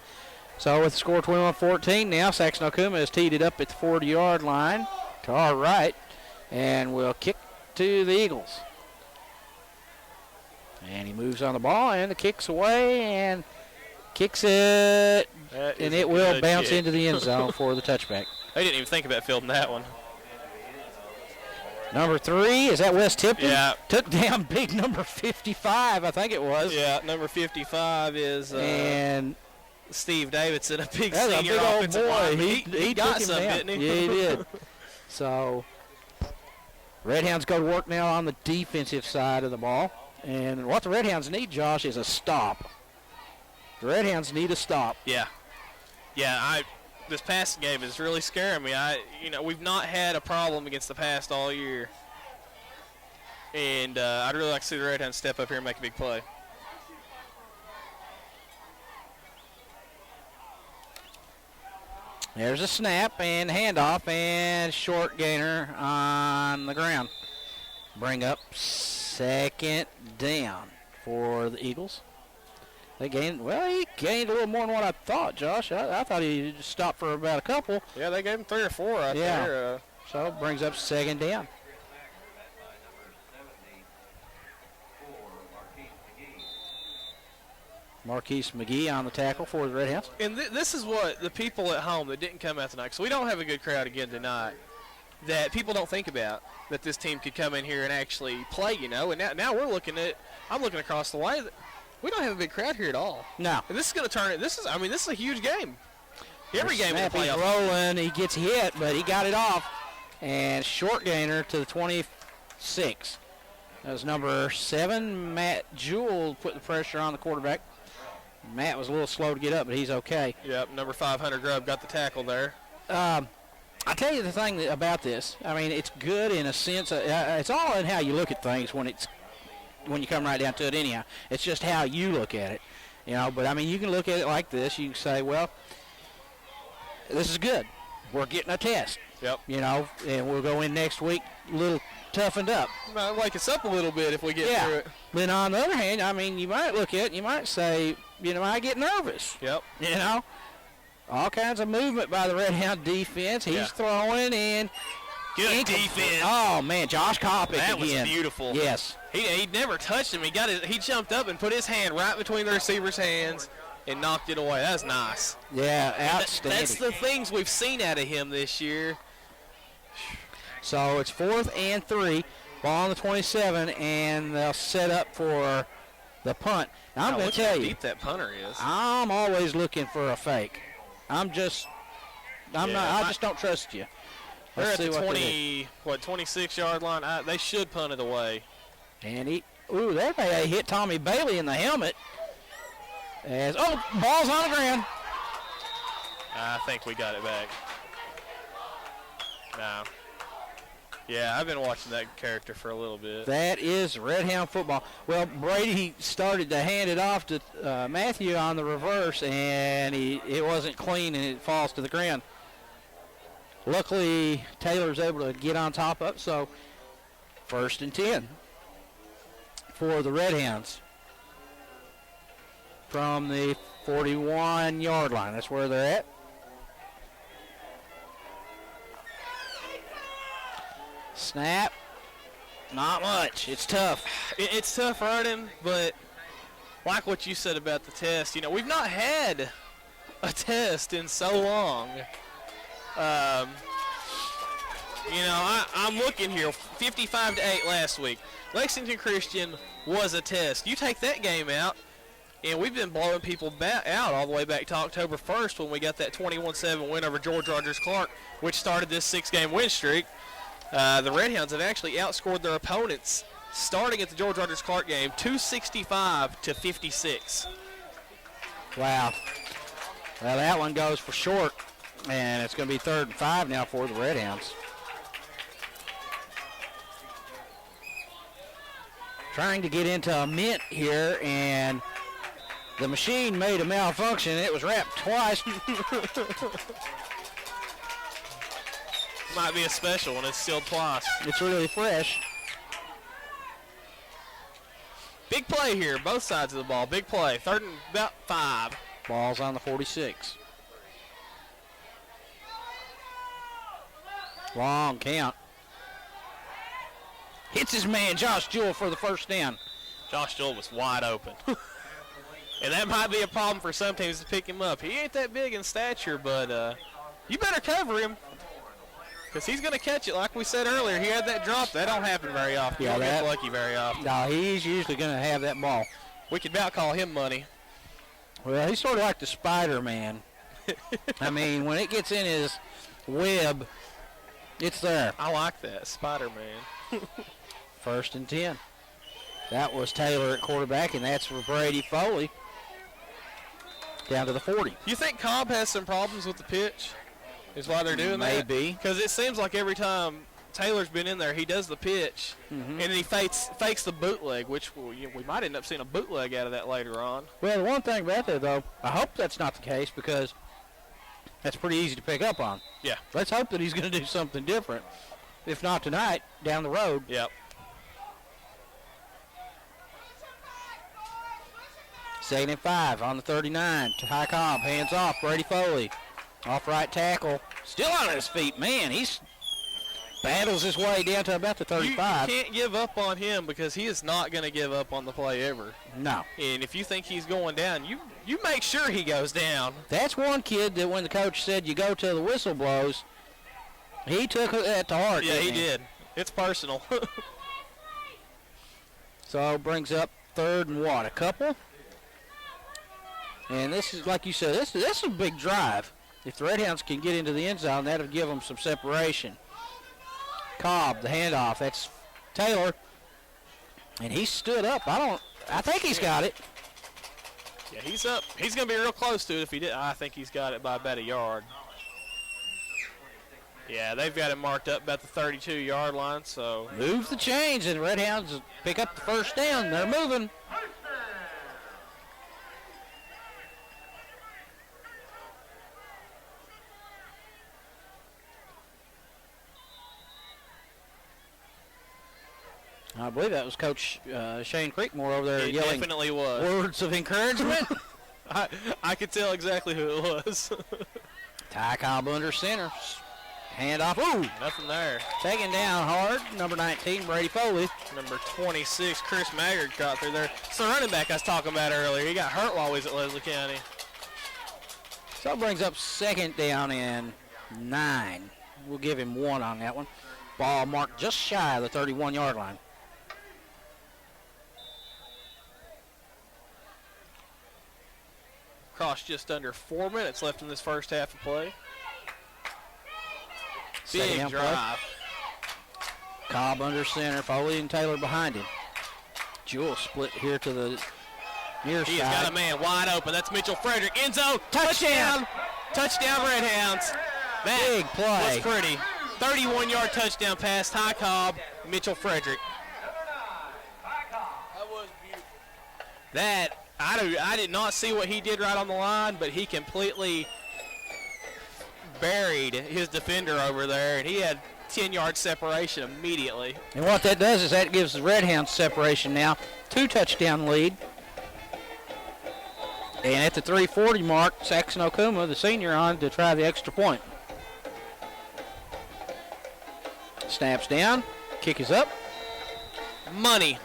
So with the score 21-14, now Saxon Okuma has teed it up at the 40-yard line to our right, and will kick to the Eagles. And he moves on the ball, and the kick's away, and kicks it, and it will bounce into the end zone for the touchback. They didn't even think about fielding that one. Number 3, is that Wes Tipton? Yeah. Took down big number 55, I think it was. Yeah, number 55 is and Steve Davidson, a big senior big offensive boy. He got some, didn't he? Yeah, he did. So, Redhounds go to work now on the defensive side of the ball. And what the Redhounds need, Josh, is a stop. The Redhounds need a stop. Yeah. Yeah, this passing game is really scaring me. We've not had a problem against the pass all year. And I'd really like to see the Redhounds step up here and make a big play. There's a snap and handoff and short gainer on the ground. Bring up 2nd down for the Eagles. He gained a little more than what I thought, Josh. I thought he just stopped for about a couple. Yeah, they gave him 3 or 4 right there. So it brings up 2nd down. Marquise McGee on the tackle for the Redhounds. And this is what the people at home that didn't come out tonight, so we don't have a good crowd again tonight, that people don't think about, that this team could come in here and actually play, And now we're looking at, I'm looking across the way, we don't have a big crowd here at all. No. And this is going to turn it, this is a huge game. Every game in the playoffs. He's rolling, he gets hit, but he got it off. And short gainer to the 26. That was number 7, Matt Jewell, put the pressure on the quarterback. Matt was a little slow to get up, but he's okay. Yep, number 500 Grubb got the tackle there. I tell you the thing about this. I mean, it's good in a sense. It's all in how you look at things when you come right down to it anyhow. It's just how you look at it. But, I mean, you can look at it like this. You can say, well, this is good. We're getting a test. Yep. And we'll go in next week a little toughened up. Might wake us up a little bit if we get through it. Then on the other hand, I mean, you might look at it, you might say, I get nervous. Yep. All kinds of movement by the Redhound defense. He's throwing in. Good defense. Oh, man, Josh Kopic That again. was beautiful. Yes. He never touched him. He jumped up and put his hand right between the receiver's hands and knocked it away. That's nice. Yeah, outstanding. That's the things we've seen out of him this year. So it's 4th and 3. Ball on the 27, and they'll set up for the punt. Now, I'm going to tell you. How deep that punter is. I'm always looking for a fake. I just don't trust you. They're at the 26-yard line. They should punt it away. And there they hit Tommy Bailey in the helmet. Ball's on the ground. I think we got it back. No. Yeah, I've been watching that character for a little bit. That is Redhound football. Well, Brady started to hand it off to Matthew on the reverse, and it wasn't clean, and it falls to the ground. Luckily, Taylor's able to get on top of it, so 1st and 10 for the Redhounds from the 41-yard line. That's where they're at. Snap. Not much. It's tough. It's tough running, but like what you said about the test, we've not had a test in so long. I'm looking here, 55-8 last week. Lexington Christian was a test. You take that game out, and we've been blowing people out all the way back to October 1st when we got that 21-7 win over George Rogers Clark, which started this 6-game win streak. The Redhounds have actually outscored their opponents starting at the George Rogers Clark game 265-56. Wow. Well, that one goes for short, and it's going to be 3rd and 5 now for the Redhounds. Trying to get into a mint here, and the machine made a malfunction. It was wrapped twice. Might be a special when it's sealed twice. It's really fresh. Big play here, both sides of the ball. Big play. 3rd and about 5. Ball's on the 46. Long count. Hits his man, Josh Jewell, for the 1st down. Josh Jewell was wide open. And that might be a problem for some teams to pick him up. He ain't that big in stature, but you better cover him. Because he's going to catch it. Like we said earlier, he had that drop. That don't happen very often. Yeah, he don't get lucky very often. No, he's usually going to have that ball. We could about call him money. Well, he's sort of like the Spider-Man. I mean, when it gets in his web, it's there. I like that, Spider-Man. 1st and 10. That was Taylor at quarterback, and that's for Brady Foley. Down to the 40. You think Cobb has some problems with the pitch? Is why they're doing that? Maybe. Because it seems like every time Taylor's been in there, he does the pitch, and then he fakes the bootleg, which we might end up seeing a bootleg out of that later on. Well, the one thing about that, though, I hope that's not the case because that's pretty easy to pick up on. Yeah. Let's hope that he's going to do something different. If not tonight, down the road. Yep. 2nd and 5 on the 39. Ty Cobb, hands off. Brady Foley. Off right tackle. Still on his feet. Man, he's battles his way down to about the 35. You can't give up on him because he is not going to give up on the play ever. No. And if you think he's going down, you make sure he goes down. That's one kid that when the coach said you go till the whistle blows, he took that to heart. Yeah, he did. It's personal. So brings up 3rd and what, a couple? And this is, like you said, this is a big drive. If the Redhounds can get into the end zone, that'll give them some separation. Cobb, the handoff. That's Taylor. And he stood up. I think he's got it. Yeah, he's up. He's going to be real close to it if he did. I think he's got it by about a yard. Yeah, they've got it marked up about the 32-yard line. So move the chains, and the Redhounds pick up the 1st down. They're moving. I believe that was Coach Shane Creekmore over there it yelling definitely was. words of encouragement. I could tell exactly who it was. Ty Cobb under center. Hand off. Ooh. Nothing there. Taken down hard. Number 19, Brady Foley. Number 26, Chris Maggard got through there. It's the running back I was talking about earlier. He got hurt while he was at Leslie County. So it brings up 2nd down and 9. We'll give him 1 on that one. Ball marked just shy of the 31-yard line. Across just under 4 minutes left in this first half of play. Big drive. Cobb under center, Foley and Taylor behind him. Jewell split here to the near side. He's got a man wide open. That's Mitchell Frederick. End zone. Touchdown. Touchdown, Redhounds. That big play. was pretty. 31-yard touchdown pass. Ty Cobb, Mitchell Frederick. That was beautiful. That, I did not see what he did right on the line, but he completely buried his defender over there, and he had 10-yard separation immediately. And what that does is that gives the Redhounds separation now. 2-touchdown lead. And at the 3:40 mark, Saxon Okuma, the senior, on to try the extra point. Snaps down. Kick is up. Money.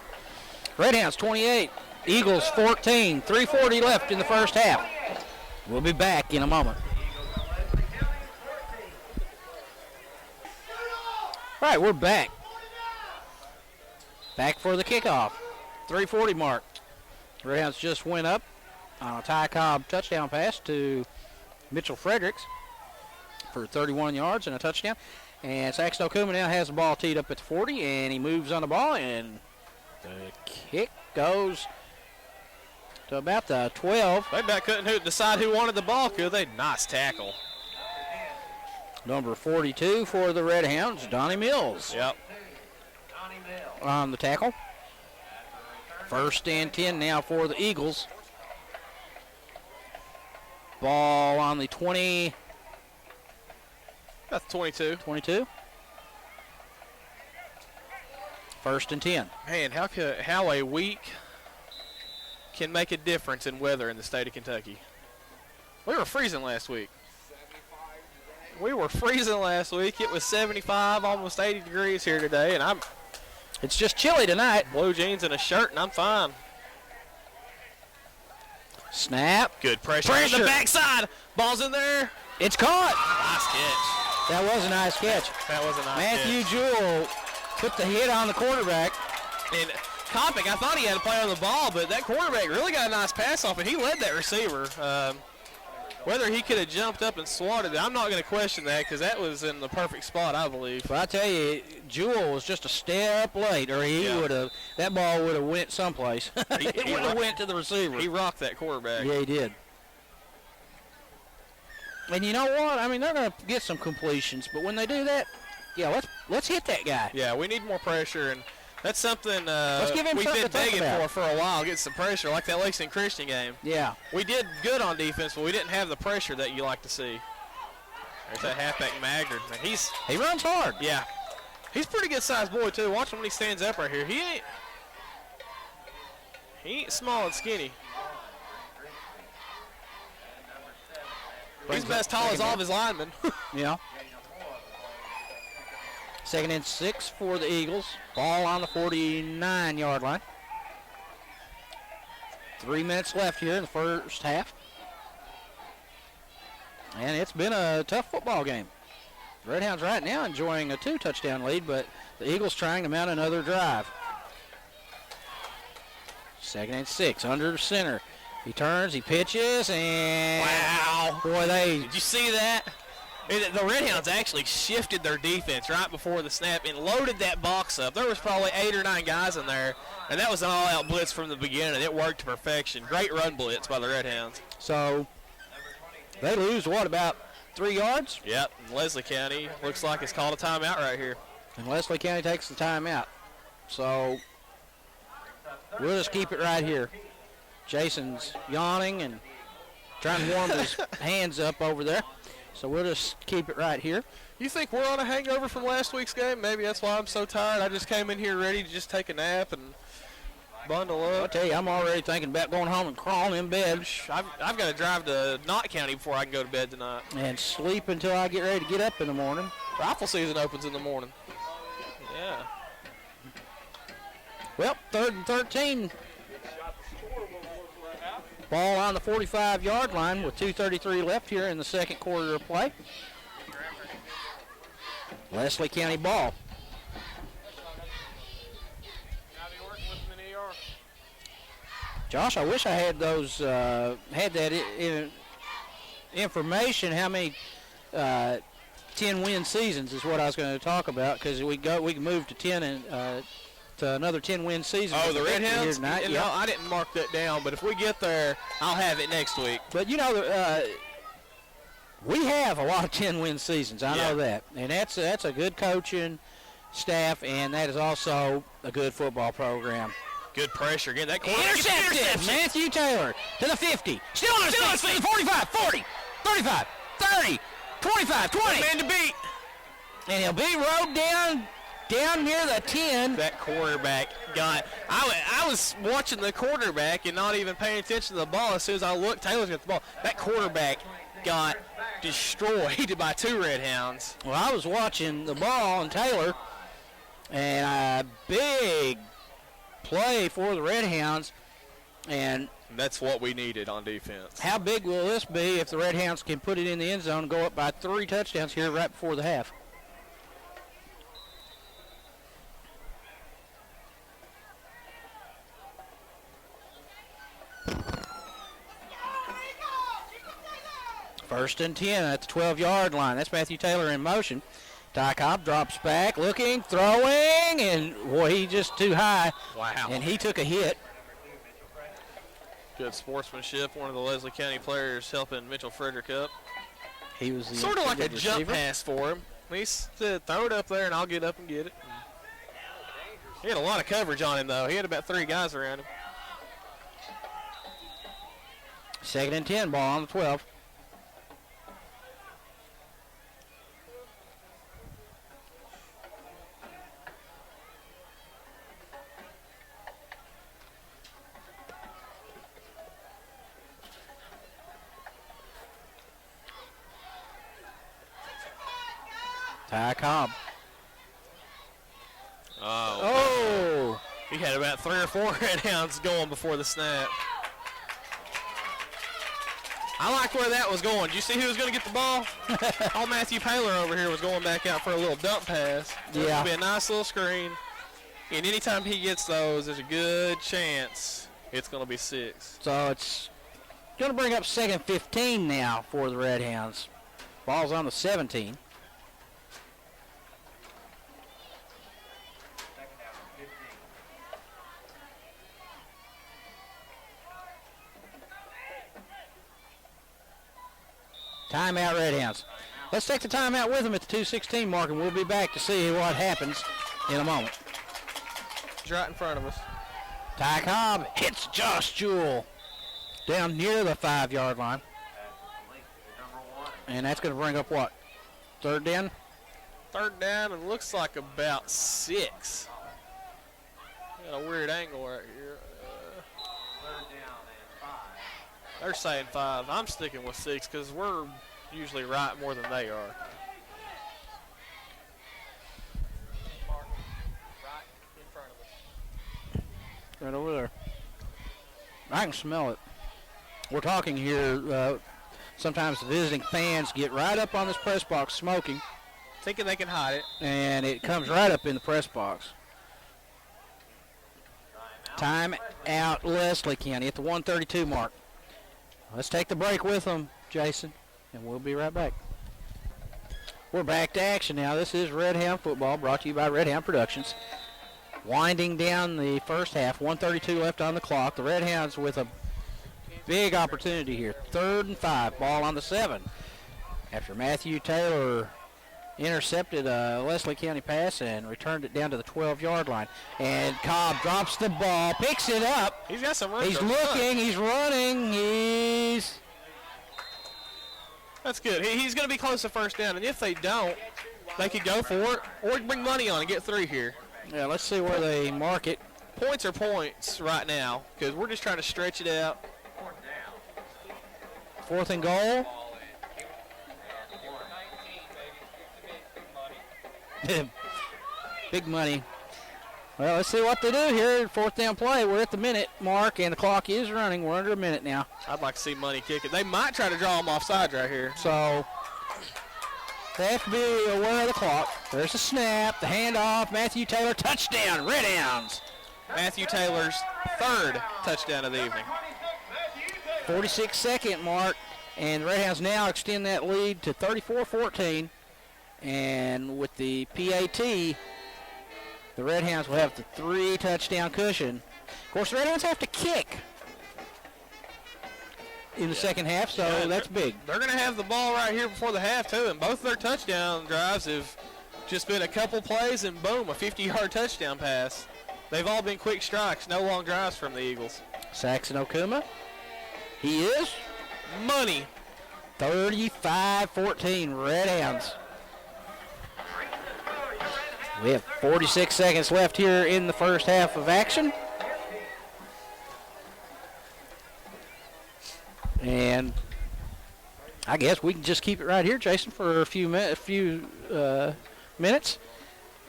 Redhounds 28. Eagles 14. 3:40 left in the first half. We'll be back in a moment. All right, we're back. Back for the kickoff. 3:40 mark. Redhounds just went up on a Ty Cobb touchdown pass to Mitchell Fredericks for 31 yards and a touchdown. And Saxon Okuma now has the ball teed up at the 40, and he moves on the ball, and the kick goes to about the 12. They about couldn't decide who wanted the ball, could they? Nice tackle. Number 42 for the Redhounds, Donnie Mills. Yep. On the tackle. 1st and 10 now for the Eagles. Ball on the 20. That's 22. 22. 1st and 10. Man, how a week can make a difference in weather in the state of Kentucky. We were freezing last week. It was 75, almost 80 degrees here today, and It's just chilly tonight. blue jeans and a shirt, and I'm fine. Snap. Good pressure. On the backside. Ball's in there. It's caught. Nice catch. That was a nice catch. That was a nice Matthew catch. Jewell put the hit on the quarterback. And Copic, I thought he had to play on the ball, but that quarterback really got a nice pass off, and he led that receiver. Whether he could have jumped up and swatted it, I'm not going to question that because that was in the perfect spot, I believe. But I tell you, Jewell was just a step late, or that ball would have went someplace. It would have went to the receiver. He rocked that quarterback. Yeah, he did. And you know what? I mean, they're going to get some completions, but when they do that, yeah, let's hit that guy. Yeah, we need more pressure, and that's something let's give him we've something been to think begging about. for a while, get some pressure, like that Lexington Christian game. Yeah. We did good on defense, but we didn't have the pressure that you like to see. There's that halfback Magnard. Man, he runs hard. Yeah. He's a pretty good-sized boy, too. Watch him when he stands up right here. He ain't small and skinny. He's about as tall as all of his linemen. Yeah. 2nd and 6 for the Eagles. Ball on the 49-yard line. 3 minutes left here in the first half. And it's been a tough football game. The Redhounds right now enjoying a 2-touchdown lead, but the Eagles trying to mount another drive. 2nd and 6, under center. He turns, he pitches, and Wow. Boy, Did you see that? The Redhounds actually shifted their defense right before the snap and loaded that box up. There was probably 8 or 9 guys in there, and that was an all-out blitz from the beginning. It worked to perfection. Great run blitz by the Redhounds. So they lose, what, about 3 yards? Yep, and Leslie County looks like it's called a timeout right here. And Leslie County takes the timeout. So we'll just keep it right here. Jason's yawning and trying to warm his hands up over there. So we'll just keep it right here. You think we're on a hangover from last week's game? Maybe that's why I'm so tired. I just came in here ready to just take a nap and bundle up. I'll tell you, I'm already thinking about going home and crawling in bed. I've got to drive to Knott County before I can go to bed tonight. And sleep until I get ready to get up in the morning. Rifle season opens in the morning. Yeah. Well, 3rd and 13. Ball on the 45-yard line with 2:33 left here in the second quarter of play. Leslie County ball. Josh, I wish I had those, had that information. How many 10-win seasons is what I was going to talk about, because we can move to 10 and to another 10-win season. Oh, the Redhounds? No, I didn't mark that down, but if we get there, I'll have it next week. But, you know, we have a lot of 10-win seasons. I know that. And that's a good coaching staff, and that is also a good football program. Good pressure. Again, that intercepted. Matthew Taylor to the 50. Still on his feet. To the 45, 40, 35, 30, 25, 20. Man to beat. And he'll be rode down near the 10. That quarterback got. I was watching the quarterback and not even paying attention to the ball. As soon as I looked, Taylor's got the ball. That quarterback got destroyed by 2 Redhounds. Well, I was watching the ball and Taylor, and a big play for the Redhounds, and that's what we needed on defense. How big will this be if the Redhounds can put it in the end zone and go up by 3 touchdowns here right before the half? First and 10 at the 12-yard line. That's Matthew Taylor in motion. Ty Cobb drops back, looking, throwing, and boy, he just too high. Wow. And he took a hit. Good sportsmanship. One of the Leslie County players helping Mitchell Frederick up. He was sort of like a jump pass for him. He said, throw it up there, and I'll get up and get it. He had a lot of coverage on him, though. He had about 3 guys around him. Second and 10, ball on the 12. Ty Cobb. Oh. He had about 3 or 4 Redhounds going before the snap. I like where that was going. Did you see who was going to get the ball? All Matthew Taylor over here was going back out for a little dump pass. Yeah. It'll be a nice little screen. And anytime he gets those, there's a good chance it's going to be 6. So it's going to bring up 2nd and 15 now for the Redhounds. Ball's on the 17. Timeout, Redhounds. Let's take the timeout with them at the 2:16 mark, and we'll be back to see what happens in a moment. He's right in front of us. Ty Cobb hits Josh Jewell down near the 5-yard line. And that's going to bring up what? 3rd down? 3rd down, and looks like about 6. Got a weird angle right here. 3rd down and 5. They're saying 5. I'm sticking with 6 because we're usually right more than they are. Mark, right in front of us. Right over there. I can smell it. We're talking here, sometimes the visiting fans get right up on this press box smoking. Thinking they can hide it. And it comes right up in the press box. Time out, Leslie County at the 1:32 mark. Let's take the break with them, Jason, and we'll be right back. We're back to action now. This is Redhound football, brought to you by Redhound Productions. Winding down the first half, 1:32 left on the clock. The Redhounds with a big opportunity here. 3rd and 5, ball on the 7. After Matthew Taylor intercepted a Leslie County pass and returned it down to the 12-yard line. And Cobb drops the ball, picks it up. He's got some room. He's looking, he's running, That's good. He's going to be close to 1st down, and if they don't, they could go for it or bring money on and get 3 here. Yeah, let's see where they mark it. Points are points right now because we're just trying to stretch it out. 4th and goal. Big money. Well, let's see what they do here. 4th down play. We're at the minute mark, and the clock is running. We're under a minute now. I'd like to see money kick it. They might try to draw them offside right here. So they have to be aware of the clock. There's the snap, the handoff. Matthew Taylor, touchdown, Redhounds. Matthew Taylor's 3rd touchdown of the evening. 46-second mark, and the Redhounds now extend that lead to 34-14. And with the PAT, the Redhounds will have the 3-touchdown cushion. Of course, the Redhounds have to kick in the second half, so that's big. They're going to have the ball right here before the half, too, and both of their touchdown drives have just been a couple plays, and boom, a 50-yard touchdown pass. They've all been quick strikes, no long drives from the Eagles. Saxon Okuma, he is money. 35-14, Redhounds. We have 46 seconds left here in the first half of action. And I guess we can just keep it right here, Jason, for a few minutes,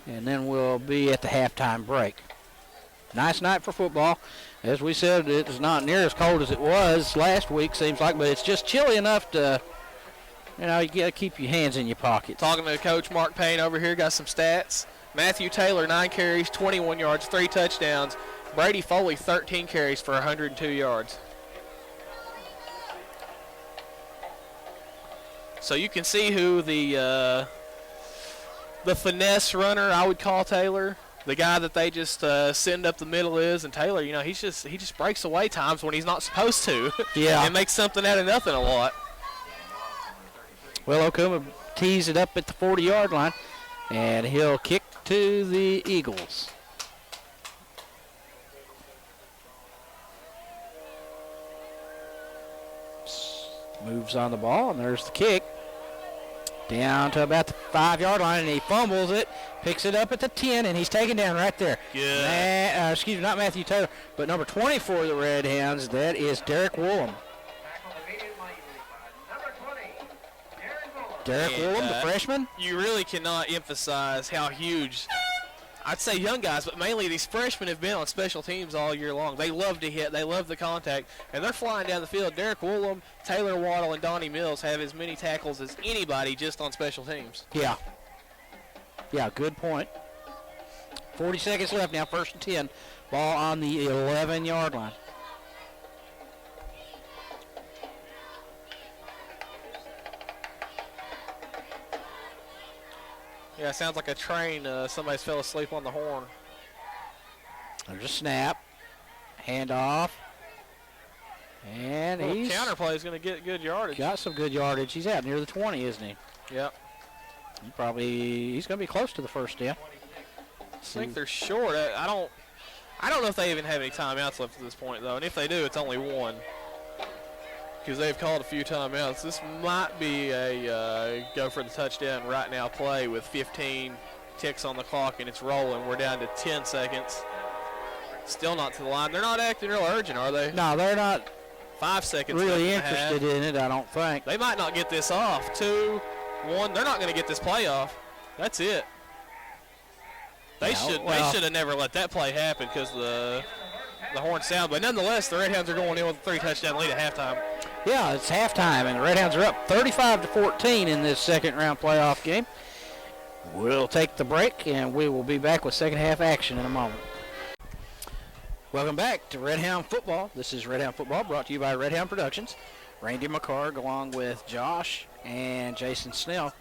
and then we'll be at the halftime break. Nice night for football. As we said, it's not near as cold as it was last week, seems like, but it's just chilly enough to, you got to keep your hands in your pockets. Talking to Coach Mark Payne over here, got some stats. Matthew Taylor, 9 carries, 21 yards, 3 touchdowns. Brady Foley, 13 carries for 102 yards. So you can see who the finesse runner, I would call Taylor. The guy that they just send up the middle is, and Taylor, he just breaks away times when he's not supposed to. Yeah. And makes something out of nothing a lot. Well, Okuma tees it up at the 40-yard line, and he'll kick to the Eagles. Moves on the ball, and there's the kick. Down to about the 5-yard line, and he fumbles it, picks it up at the 10, and he's taken down right there. Good. Not Matthew Taylor, but number 20 for the Redhounds, that is Derek Woolham. Derek Woolham, the freshman. You really cannot emphasize how huge, I'd say young guys, but mainly these freshmen have been on special teams all year long. They love to hit. They love the contact, and they're flying down the field. Derek Woolham, Taylor Waddle, and Donnie Mills have as many tackles as anybody just on special teams. Yeah. Yeah, good point. 40 seconds left now, 1st and 10. Ball on the 11-yard line. Yeah, it sounds like a train. Somebody's fell asleep on the horn. There's a snap. Handoff. And he's counterplay is going to get good yardage. Got some good yardage. He's out near the 20, isn't he? Yep. He's going to be close to the first down. I think they're short. I don't know if they even have any timeouts left at this point, though. And if they do, it's only one, because they've called a few timeouts. This might be a go for the touchdown right now play with 15 ticks on the clock, and it's rolling. We're down to 10 seconds. Still not to the line. They're not acting real urgent, are they? No, they're not 5 seconds really interested in it, I don't think. They might not get this off. 2, 1. They're not going to get this play off. That's it. They should have never let that play happen because the horn sound. But nonetheless, the Redhounds are going in with a 3-touchdown lead at halftime. Yeah, it's halftime, and the Redhounds are up 35-14 in this second-round playoff game. We'll take the break, and we will be back with second half action in a moment. Welcome back to Redhound Football. This is Redhound Football, brought to you by Redhound Productions. Randy McCarg along with Josh and Jason Snell.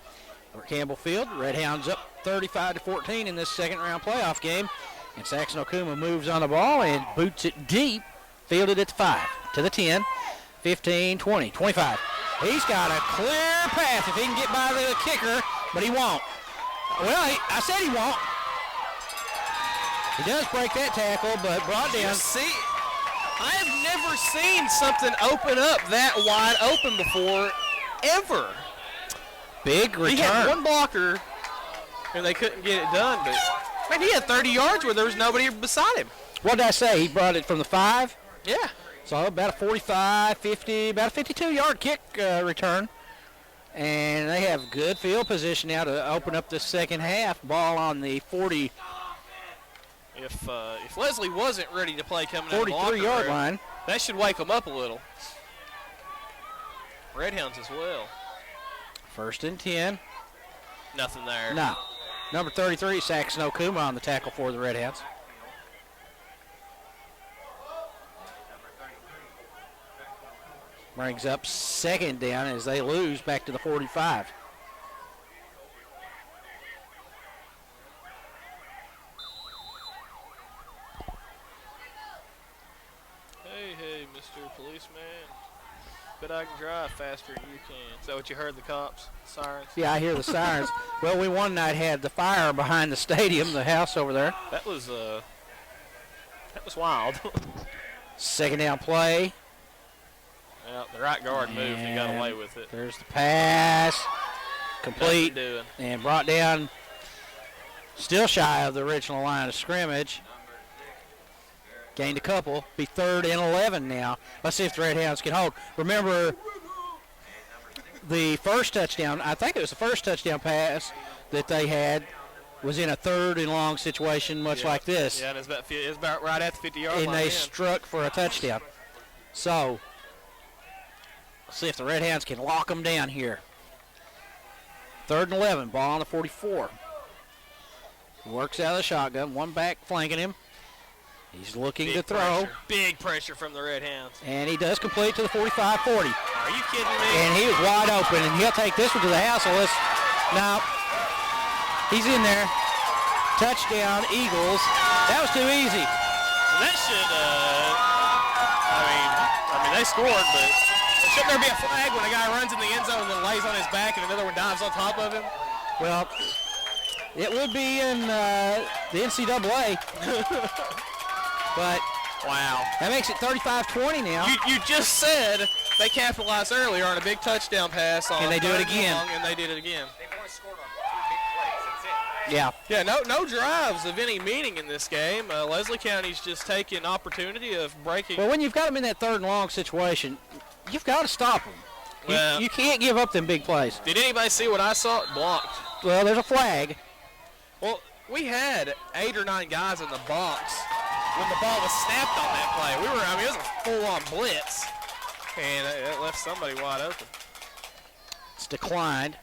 Over at Campbell Field, Redhounds up 35-14 in this second-round playoff game. And Saxon Okuma moves on the ball and boots it deep, fielded at the 5, to the 10, 15, 20, 25. He's got a clear path if he can get by the kicker, but he won't. Well, I said he won't. He does break that tackle, but brought down. See, I have never seen something open up that wide open before, ever. Big return. He had one blocker, and they couldn't get it done, but man, he had 30 yards where there was nobody beside him. What did I say? He brought it from the 5? Yeah. So about a 45, 50, about a 52-yard kick return. And they have good field position now to open up the second half. Ball on the 40. If Leslie wasn't ready to play coming out of the 43-yard line, that should wake him up a little. Redhounds as well. 1st and 10. Nothing there. No. Number 33, Saxon Okuma on the tackle for the Redhounds. Brings up second down as they lose back to the 45. Hey, Mr. Policeman. Bet I can drive faster than you can. Is that what you heard, the cops? Sirens? Yeah, I hear the sirens. Well, we one night had the fire behind the stadium, the house over there. That was wild. Second down play. Yeah, the right guard moved and got away with it. There's the pass. Complete and brought down still shy of the original line of scrimmage. Gained a couple. Be 3rd and 11 now. Let's see if the Redhounds can hold. Remember, the first touchdown, I think it was the first touchdown pass that they had, was in a 3rd and long situation, much like this. Yeah, and it's about right at the 50-yard line. And they struck for a touchdown. So, let's see if the Redhounds can lock them down here. 3rd and 11, ball on the 44. Works out of the shotgun, one back flanking him. He's looking to throw. Big pressure from the Redhounds. And he does complete to the 45-40. Are you kidding me? And he was wide open, and he'll take this one to the house. So now, he's in there. Touchdown, Eagles. That was too easy. That should, I mean, they scored, but shouldn't there be a flag when a guy runs in the end zone and then lays on his back and another one dives on top of him? Well, it would be in the NCAA. But wow, that makes it 35-20 now. You just said they capitalized earlier on a big touchdown pass on, and they do it again. And they did it again. They've only scored on 2 big plays. That's it. Yeah. Yeah. No drives of any meaning in this game. Leslie County's just taking opportunity of breaking. Well, when you've got them in that 3rd and long situation, you've got to stop them. Well, you can't give up them big plays. Did anybody see what I saw? Blocked. Well, there's a flag. Well, we had 8 or 9 guys in the box when the ball was snapped on that play. It was a full-on blitz, and it left somebody wide open. It's declined.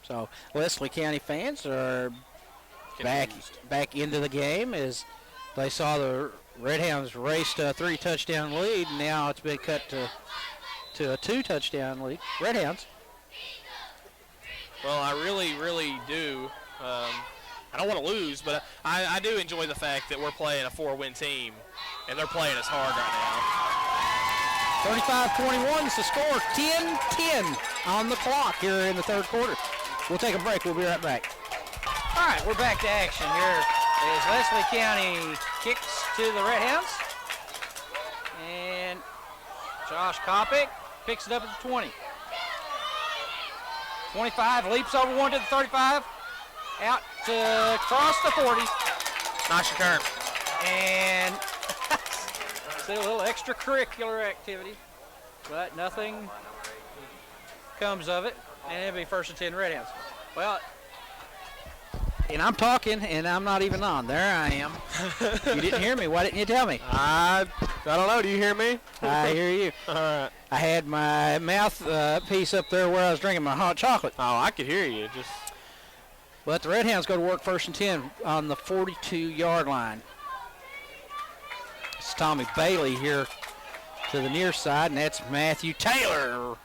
So Leslie County fans are back into the game as they saw the Redhounds raced a 3-touchdown lead. Now it's been cut to a 2-touchdown lead. Redhounds. Well, I really, really do. I don't want to lose, but I do enjoy the fact that we're playing a 4-win team, and they're playing us hard right now. 35-21 is the score. 10-10 on the clock here in the 3rd quarter. We'll take a break. We'll be right back. All right, we're back to action here as Leslie County kicks to the Redhounds. And Josh Kopic picks it up at the 20. 25, leaps over one to the 35. Out to cross the 40. Nice return. And see a little extracurricular activity, but nothing comes of it. And it'll be 1st and 10 Redhounds. Well, and I'm talking, and I'm not even on. There I am. You didn't hear me. Why didn't you tell me? I don't know. Do you hear me? I hear you. All right. I had my mouth piece up there where I was drinking my hot chocolate. Oh, I could hear you. But the Redhounds go to work 1st and 10 on the 42-yard line. It's Tommy Bailey here to the near side, and that's Matthew Taylor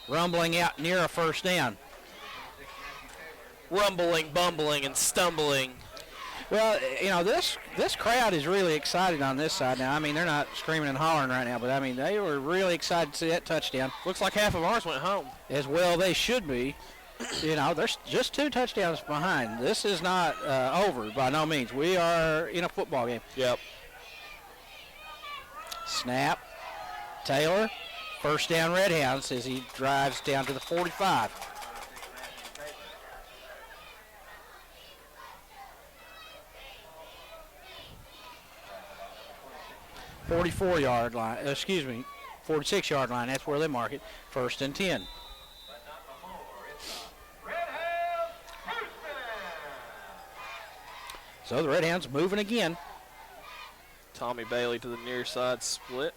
rumbling out near a 1st down. Rumbling, bumbling, and stumbling. Well, you know, this crowd is really excited on this side now. I mean, they're not screaming and hollering right now, but, I mean, they were really excited to see that touchdown. Looks like half of ours went home. As well they should be. You know, there's just 2 touchdowns behind. This is not over by no means. We are in a football game. Yep. Snap. Taylor. 1st down Redhounds as he drives down to the 45. .44-yard line. 46-yard line. That's where they mark it. 1st and 10. So the Redhounds moving again. Tommy Bailey to the near side split.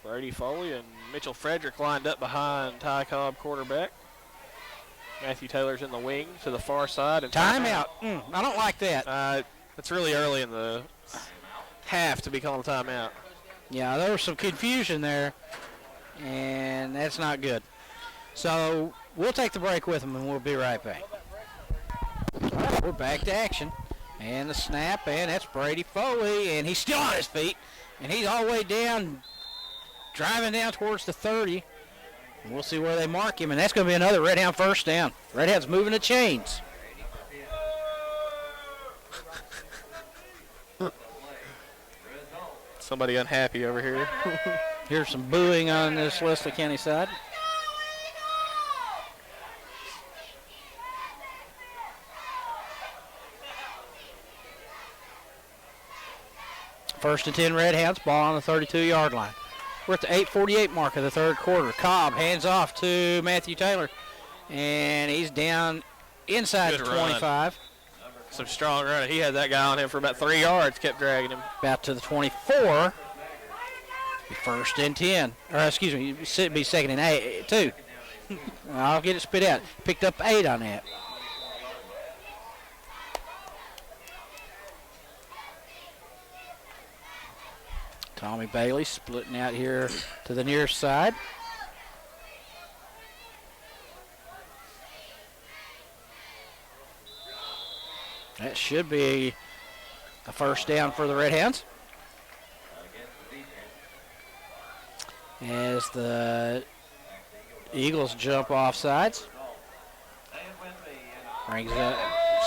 Brady Foley and Mitchell Frederick lined up behind Ty Cobb, quarterback. Matthew Taylor's in the wing to the far side. And timeout. I don't like that. It's really early in the half to be calling a timeout. Yeah, there was some confusion there, and that's not good. So we'll take the break with them, and we'll be right back. All right, we're back to action. And the snap, and that's Brady Foley, and he's still on his feet, and he's all the way down, driving down towards the 30. And we'll see where they mark him, and that's going to be another Redhound first down. Redhound's moving the chains. Somebody unhappy over here. Here's some booing on this Leslie County side. First and 10 Redhounds, ball on the 32-yard line. We're at the 8:48 mark of the third quarter. Cobb hands off to Matthew Taylor, and he's down inside the 25. Some strong running. He had that guy on him for about 3 yards, kept dragging him. About to the 24. First and 10. Or excuse me, it'd be second and 8, 2. I'll get it spit out. Picked up 8 on that. Tommy Bailey splitting out here to the near side. That should be a first down for the Redhounds. As the Eagles jump off sides. Brings up.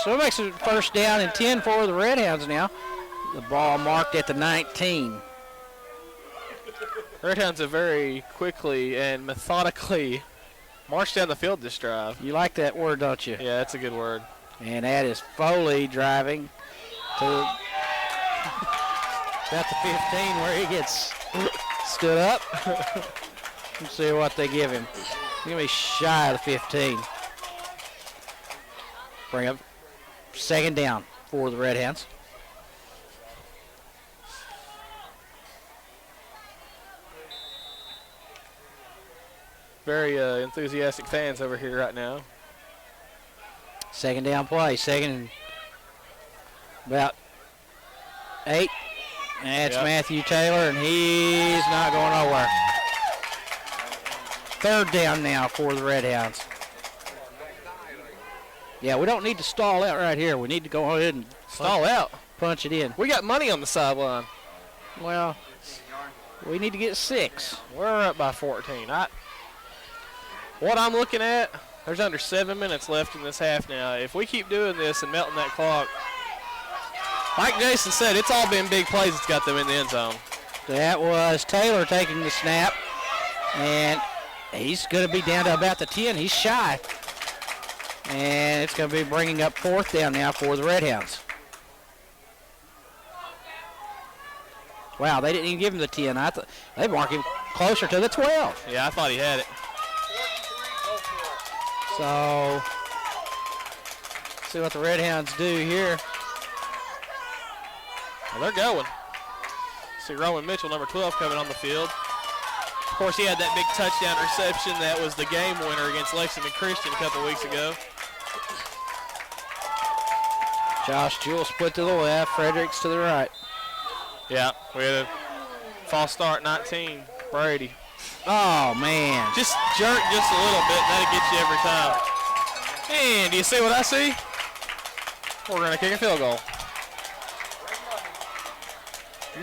So it makes it first down and 10 for the Redhounds now. The ball marked at the 19. Redhounds have very quickly and methodically marched down the field this drive. You like that word, don't you? Yeah, that's a good word. And that is Foley driving to about the 15 where he gets stood up. Let's see what they give him. He's going to be shy of the 15. Bring up second down for the Redhounds. Very enthusiastic fans over here right now. Second down play. Second and about 8. And that's Matthew Taylor, and he's not going nowhere. Third down now for the Redhounds. Yeah, we don't need to stall out right here. We need to go ahead and stall out. Punch it in. We got money on the sideline. Well, we need to get 6. We're up by 14. What I'm looking at, there's under 7 minutes left in this half now. If we keep doing this and melting that clock, like Jason said, it's all been big plays that's got them in the end zone. That was Taylor taking the snap, and he's going to be down to about the 10. He's shy. And it's going to be bringing up fourth down now for the Redhounds. Wow, they didn't even give him the 10. I thought they marked him closer to the 12. Yeah, I thought he had it. So, see what the Redhounds do here. Well, they're going. See Rowan Mitchell, number 12, coming on the field. Of course, he had that big touchdown reception that was the game winner against Lexington Christian a couple weeks ago. Josh Jewell split to the left, Fredericks to the right. Yeah, we had a false start, 19, Brady. Oh, man. Just jerk just a little bit, that'll get you every time. And do you see what I see? We're going to kick a field goal.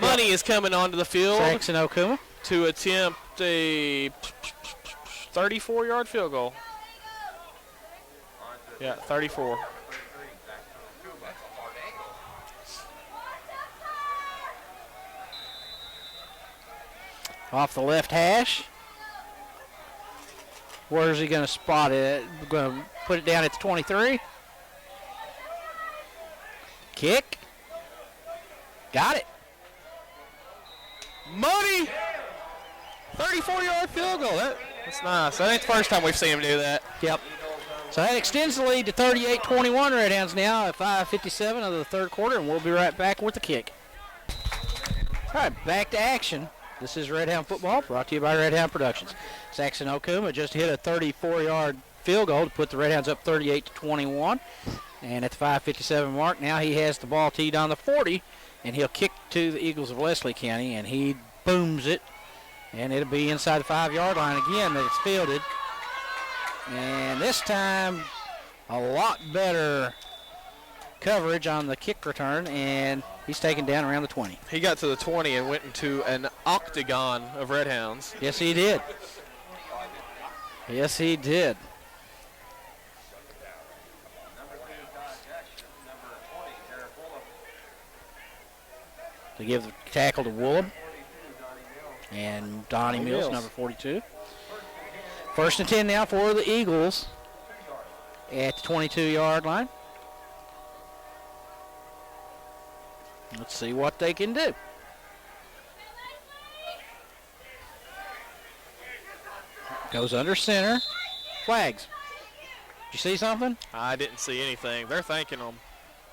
Money is coming onto the field. Saxon Okuma. To attempt a 34-yard field goal. Yeah, 34. Off the left hash. Where is he going to spot it? Going to put it down at the 23. Kick. Got it. Money! 34-yard field goal. That's nice. I think it's the first time we've seen him do that. Yep. So that extends the lead to 38-21 Redhounds now at 5:57 of the third quarter, and we'll be right back with the kick. All right, back to action. This is Redhound football, brought to you by Redhound Productions. Saxon Okuma just hit a 34-yard field goal to put the Redhounds up 38-21. And at the 5:57 mark, now he has the ball teed on the 40, and he'll kick to the Eagles of Leslie County, and he booms it. And it'll be inside the 5-yard line again that it's fielded. And this time, a lot better coverage on the kick return, and he's taken down around the 20. He got to the 20 and went into an octagon of Redhounds. Yes, he did. Yes, he did. To give the tackle to Woolham. And Donnie Mills, number 42. First and 10 now for the Eagles at the 22-yard line. Let's see what they can do. Goes under center. Flags. Did you see something? I didn't see anything. They're thanking them.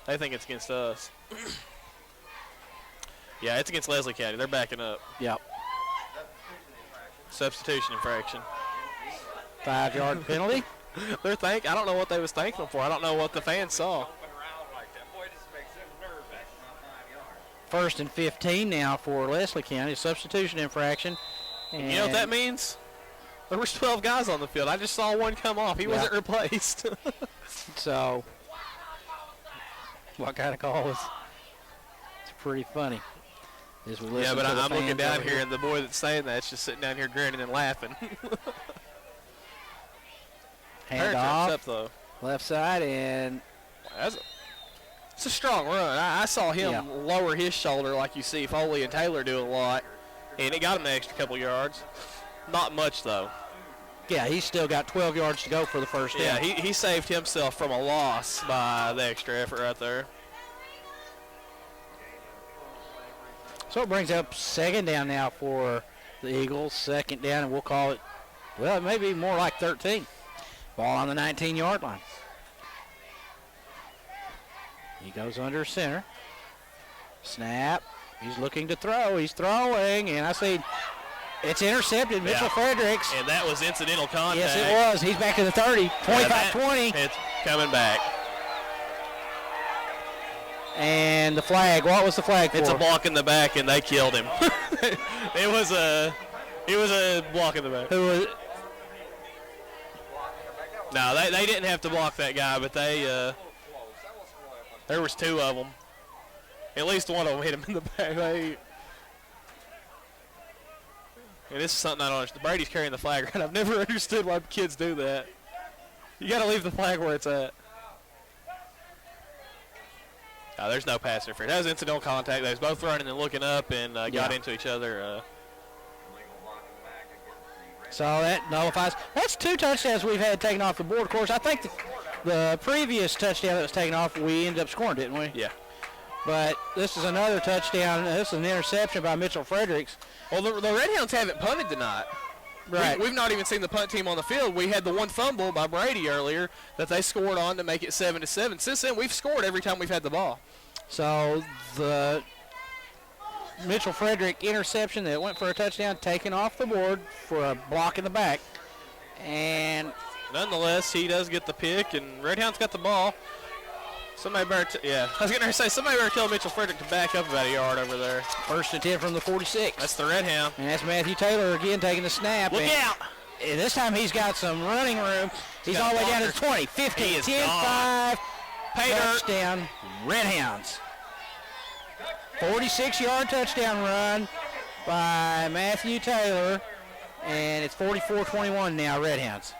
They think it's against us. Yeah, it's against Leslie County. They're backing up. Yep. Substitution infraction. 5-yard penalty. I don't know what they was thanking them for. I don't know what the fans saw. First and 15 now for Leslie County. Substitution infraction. And you know what that means? There was 12 guys on the field. I just saw one come off. He wasn't replaced. So, what kind of call is? It's pretty funny. Yeah, but I'm looking down here, and the boy that's saying that's just sitting down here grinning and laughing. Hand off, up, though. left side, and it's a strong run. I saw him lower his shoulder like you see Foley and Taylor do a lot, and it got him an extra couple yards. Not much, though. Yeah, he's still got 12 yards to go for the first down. Yeah, he saved himself from a loss by the extra effort right there. So it brings up second down now for the Eagles. Second down, and we'll call it, well, it may be more like 13. Ball on the 19-yard line. He goes under center. Snap. He's looking to throw. He's throwing, and I see it's intercepted. Mitchell Fredericks. And that was incidental contact. Yes, it was. He's back to the 30. 25-20. It's coming back. And the flag. What was the flag for? It's a block in the back, and they killed him. It was a block in the back. Who was? No, they didn't have to block that guy, but there was two of them. At least one of them hit him in the back. And this is something I don't understand. Brady's carrying the flag around. I've never understood why kids do that. You got to leave the flag where it's at. No, there's no pass interference. That was incidental contact. They was both running and looking up and got into each other. So that nullifies. That's two touchdowns we've had taken off the board. Of course, I think the previous touchdown that was taken off, we ended up scoring, didn't we? Yeah. But this is another touchdown. This is an interception by Mitchell Fredericks. Well, the Redhounds haven't punted tonight. Right. We've not even seen the punt team on the field. We had the one fumble by Brady earlier that they scored on to make it 7-7. Since then, we've scored every time we've had the ball. So the Mitchell Frederick interception that went for a touchdown taken off the board for a block in the back. And nonetheless, he does get the pick, and Redhound's got the ball. Somebody better, I was going to say, somebody better tell Mitchell Frederick to back up about a yard over there. First and 10 from the 46. That's the Redhound. And that's Matthew Taylor again taking the snap. Look out. And this time he's got some running room. He's all the way down to the 20, 15, 10, 5. Touchdown, Redhounds. 46-yard touchdown run by Matthew Taylor. And it's 44-21 now, Redhounds.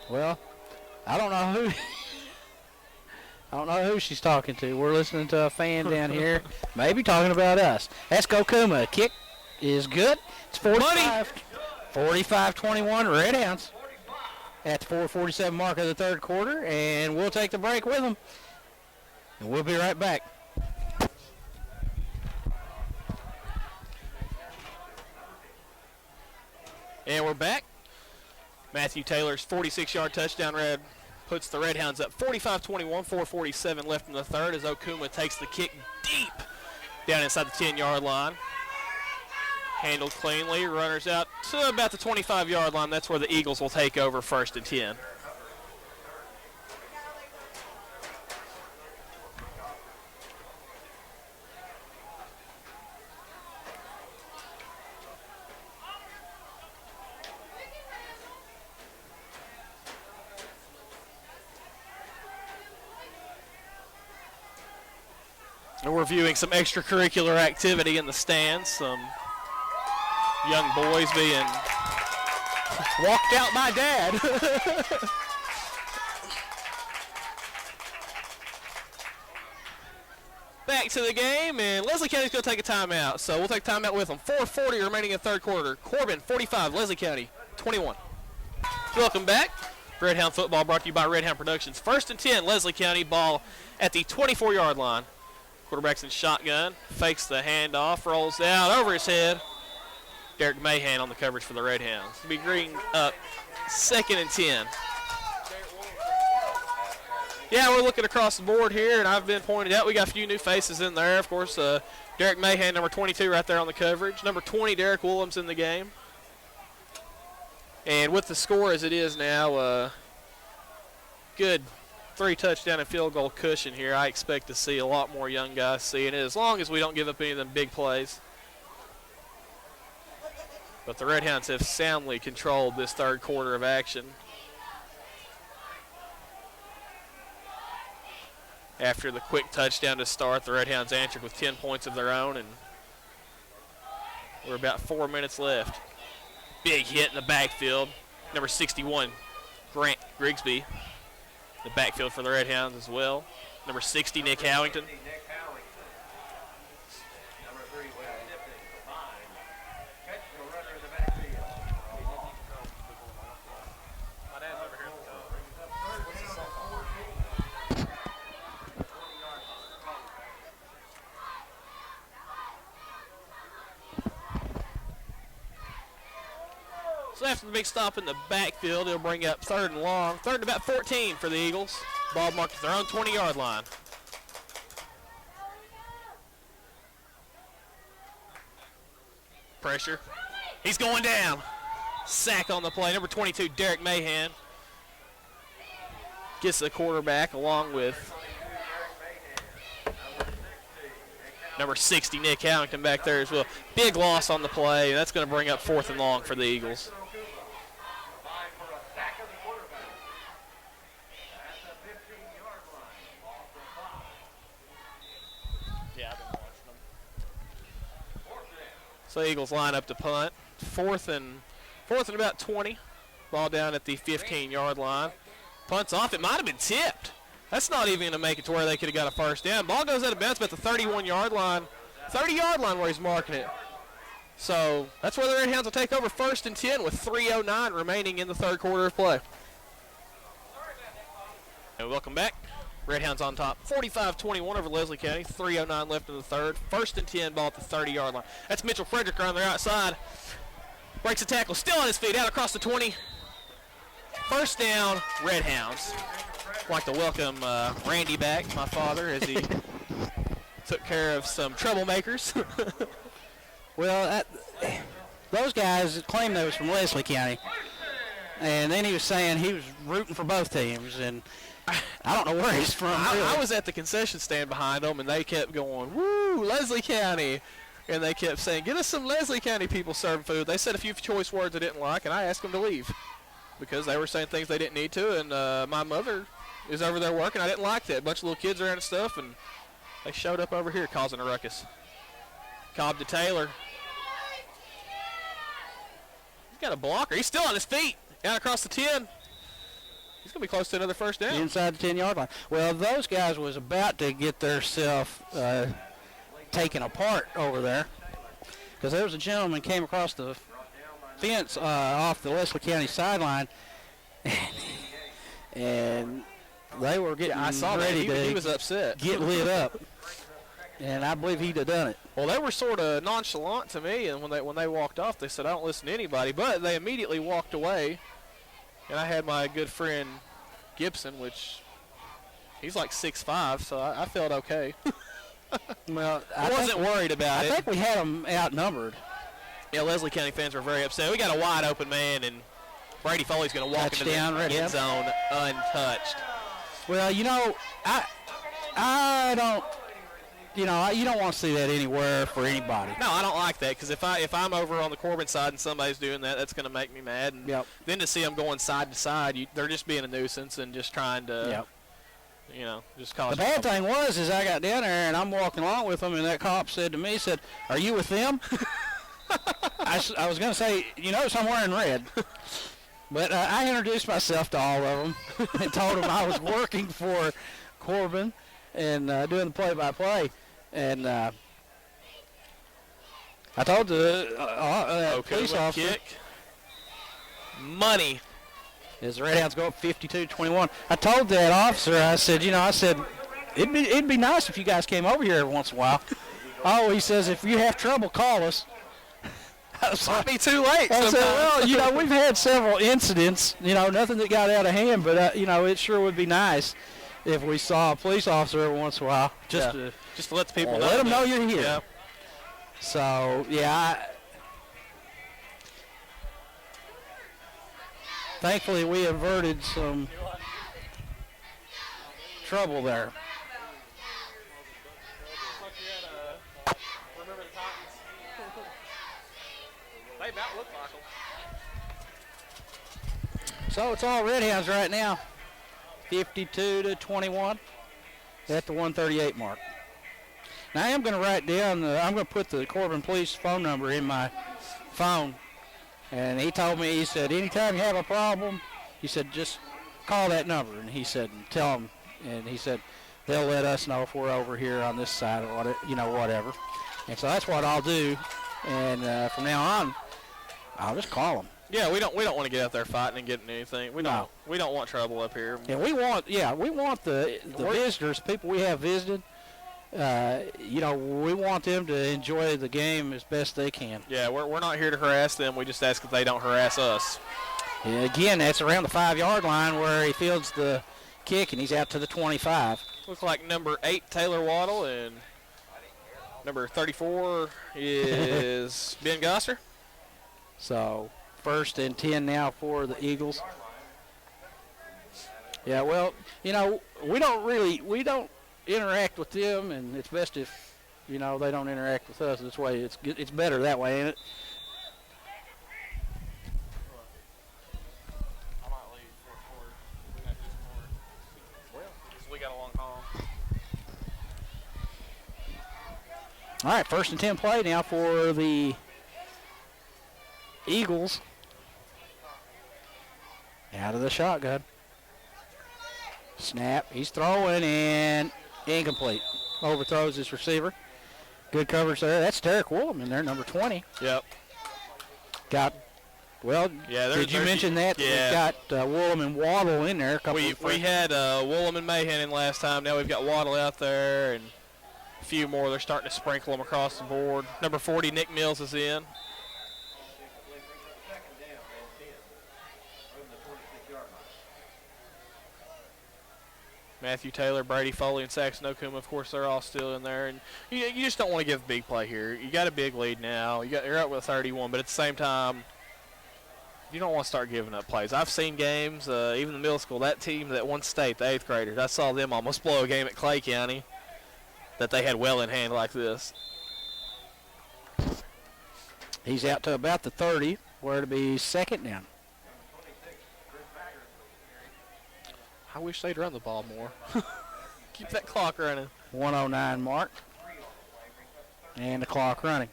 Well, I don't know who she's talking to. We're listening to a fan down here, maybe talking about us. That's Kokuma. Kick is good. It's 45-21 Redhounds at the 4:47 mark of the third quarter, and we'll take the break with them, and we'll be right back. And we're back. Matthew Taylor's 46-yard touchdown puts the Redhounds up 45-21, 4:47 left in the third as Okuma takes the kick deep down inside the 10-yard line. Handled cleanly, runners out to about the 25-yard line. That's where the Eagles will take over 1st and 10. And we're viewing some extracurricular activity in the stands. Some young boys being walked out by Dad. Back to the game, and Leslie County's going to take a timeout. So we'll take a timeout with them. 4:40 remaining in third quarter. Corbin, 45. Leslie County, 21. Welcome back. Redhound football brought to you by Redhound Productions. 1st and 10, Leslie County, ball at the 24-yard line. Quarterback's in shotgun, fakes the handoff, rolls out over his head. Derek Mahan on the coverage for the Redhounds. Be bringing up 2nd and 10. Yeah, we're looking across the board here, and I've been pointed out we got a few new faces in there. Of course, Derek Mahan, number 22, right there on the coverage. Number 20, Derek Williams in the game. And with the score as it is now, good 3-touchdown and field goal cushion here. I expect to see a lot more young guys seeing it, as long as we don't give up any of them big plays. But the Redhounds have soundly controlled this third quarter of action. After the quick touchdown to start, the Redhounds answered with 10 points of their own, and we're about 4 minutes left. Big hit in the backfield. Number 61, Grant Grigsby. The backfield for the Redhounds as well. Number 60, Nick Howington. So after the big stop in the backfield, it'll bring up 3rd and long. 3rd and about 14 for the Eagles. Ball marked at their own 20-yard line. Pressure. He's going down. Sack on the play. Number 22, Derek Mahan. Gets the quarterback along with number 60, Nick Howington back there as well. Big loss on the play, and that's going to bring up 4th and long for the Eagles. So Eagles line up to punt. 4th and about 20. Ball down at the 15-yard line. Punts off. It might have been tipped. That's not even going to make it to where they could have got a first down. Ball goes out of bounds about the 31-yard line. 30-yard line where he's marking it. So that's where the Redhounds will take over 1st and 10 with 3:09 remaining in the third quarter of play. And welcome back. Redhounds on top, 45-21 over Leslie County. 3:09 left in the third. 1st and 10, ball at the 30-yard line. That's Mitchell Frederick on their outside. Breaks the tackle, still on his feet, out across the 20. First down, Redhounds. I'd like to welcome Randy back, my father, as he took care of some troublemakers. Well, those guys claimed they was from Leslie County. And then he was saying he was rooting for both teams, and I don't know where he's from. Really. I was at the concession stand behind them, and they kept going, woo, Leslie County. And they kept saying, get us some Leslie County people serving food. They said a few choice words I didn't like, and I asked them to leave because they were saying things they didn't need to. And my mother is over there working. I didn't like that. A bunch of little kids around and stuff, and they showed up over here causing a ruckus. Cobb to Taylor. He's got a blocker. He's still on his feet. Out across the 10. He's going to be close to another first down. Inside the 10-yard line. Well, those guys was about to get their self taken apart over there because there was a gentleman came across the fence off the Leslie County sideline, and they were getting ready to he was upset. Get lit up, and I believe he'd have done it. Well, they were sort of nonchalant to me, and when they walked off, they said, I don't listen to anybody, but they immediately walked away. And I had my good friend Gibson, which he's like 6'5", so I felt okay. Well, I wasn't worried about it. I think we had them outnumbered. Yeah, Leslie County fans were very upset. We got a wide open man, and Brady Foley's going to walk into the end zone untouched. Well, you know, I don't. You know, you don't want to see that anywhere for anybody. No, I don't like that because if I'm over on the Corbin side and somebody's doing that, that's going to make me mad. And then to see them going side to side, they're just being a nuisance and just trying to, you know, just cause. The bad thing was I got down there and I'm walking along with them, and that cop said to me, "Are you with them?" I was going to say, you notice I'm wearing red. But I introduced myself to all of them and told them I was working for Corbin and doing the play-by-play. And I told the police officer. Kick. Money. As the Redhounds go up 52-21. I told that officer, I said, it'd be nice if you guys came over here every once in a while. Oh, he says, if you have trouble, call us. Might be too late. I said, well, we've had several incidents, nothing that got out of hand, but, it sure would be nice if we saw a police officer every once in a while, just to let the people know. Let them know you're here. Yeah. So, thankfully we averted some trouble there. They about look like them. So it's all Redhounds right now, 52-21 at the 138 mark. Now I am going to write down, I'm going to put the Corbin Police phone number in my phone. And he told me, he said, anytime you have a problem, he said, just call that number. And he said, tell them. And he said, they'll let us know if we're over here on this side or whatever. And so that's what I'll do. And from now on, I'll just call them. Yeah, we don't want to get out there fighting and getting anything. We don't want trouble up here. And we want the visitors, people we have visited. We want them to enjoy the game as best they can. Yeah, we're not here to harass them. We just ask that they don't harass us. Yeah, again, that's around the 5-yard line where he fields the kick, and he's out to the 25. Looks like number 8, Taylor Waddle, and number 34 is Ben Gosser. So 1st and 10 now for the Eagles. Yeah, well, we don't interact with them, and it's best if, they don't interact with us. This way, it's better that way, ain't it? I might leave for well, we got a long haul. All right, 1st and 10 play now for the Eagles. Out of the shotgun. Snap. He's throwing and incomplete. Overthrows his receiver. Good coverage there. That's Derek Woolham in there, number 20. Yep. Did you mention that? Yeah. We've got Woolham and Waddle in there. We had Woolham and Mahan in last time. Now we've got Waddle out there and a few more. They're starting to sprinkle them across the board. Number 40, Nick Mills, is in. Matthew Taylor, Brady Foley, and Saxon Okuma, of course, they're all still in there. And you just don't want to give a big play here. You got a big lead now. You're up with 31, but at the same time, you don't want to start giving up plays. I've seen games, even the middle school, that team that won state, the 8th graders, I saw them almost blow a game at Clay County that they had well in hand like this. He's out to about the 30, where it'll be 2nd down. I wish they'd run the ball more. Keep that clock running. 109 mark. And the clock running.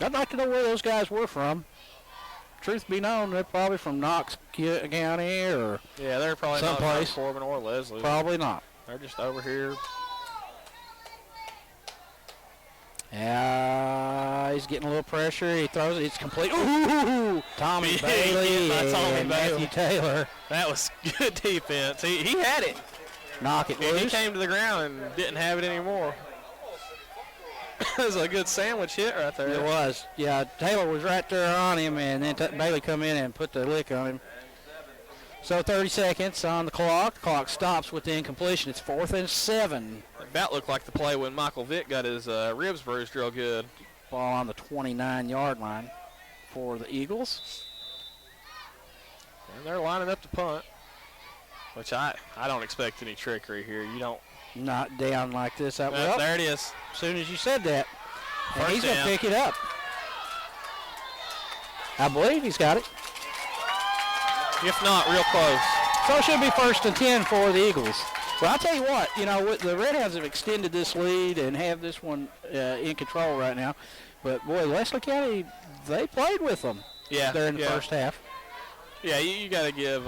I'd like to know where those guys were from. Truth be known, they're probably from Knox County or yeah, they're probably someplace. Not from Corbin or Leslie. Probably not. They're just over here. Yeah, he's getting a little pressure. He throws it. It's complete. Ooh, Tommy Bailey and Matthew Taylor. That was good defense. He had it. Knock it loose. He came to the ground and didn't have it anymore. That was a good sandwich hit right there. It was. Yeah, Taylor was right there on him, and then Bailey come in and put the lick on him. So 30 seconds on the clock. The clock stops with the incompletion. It's 4th and 7. About looked like the play when Michael Vick got his ribs bruised real good. Ball on the 29-yard line for the Eagles. And they're lining up to punt, which I don't expect any trickery here. You don't. Not down like this. Well, there it is. As soon as you said that. And First he's going to down. pick it up. I believe he's got it. If not, real close. So it should be 1st and 10 for the Eagles. Well, I'll tell you what, the Redhounds have extended this lead and have this one in control right now. But, boy, Leslie County, they played with them there in the first half. Yeah, you got to give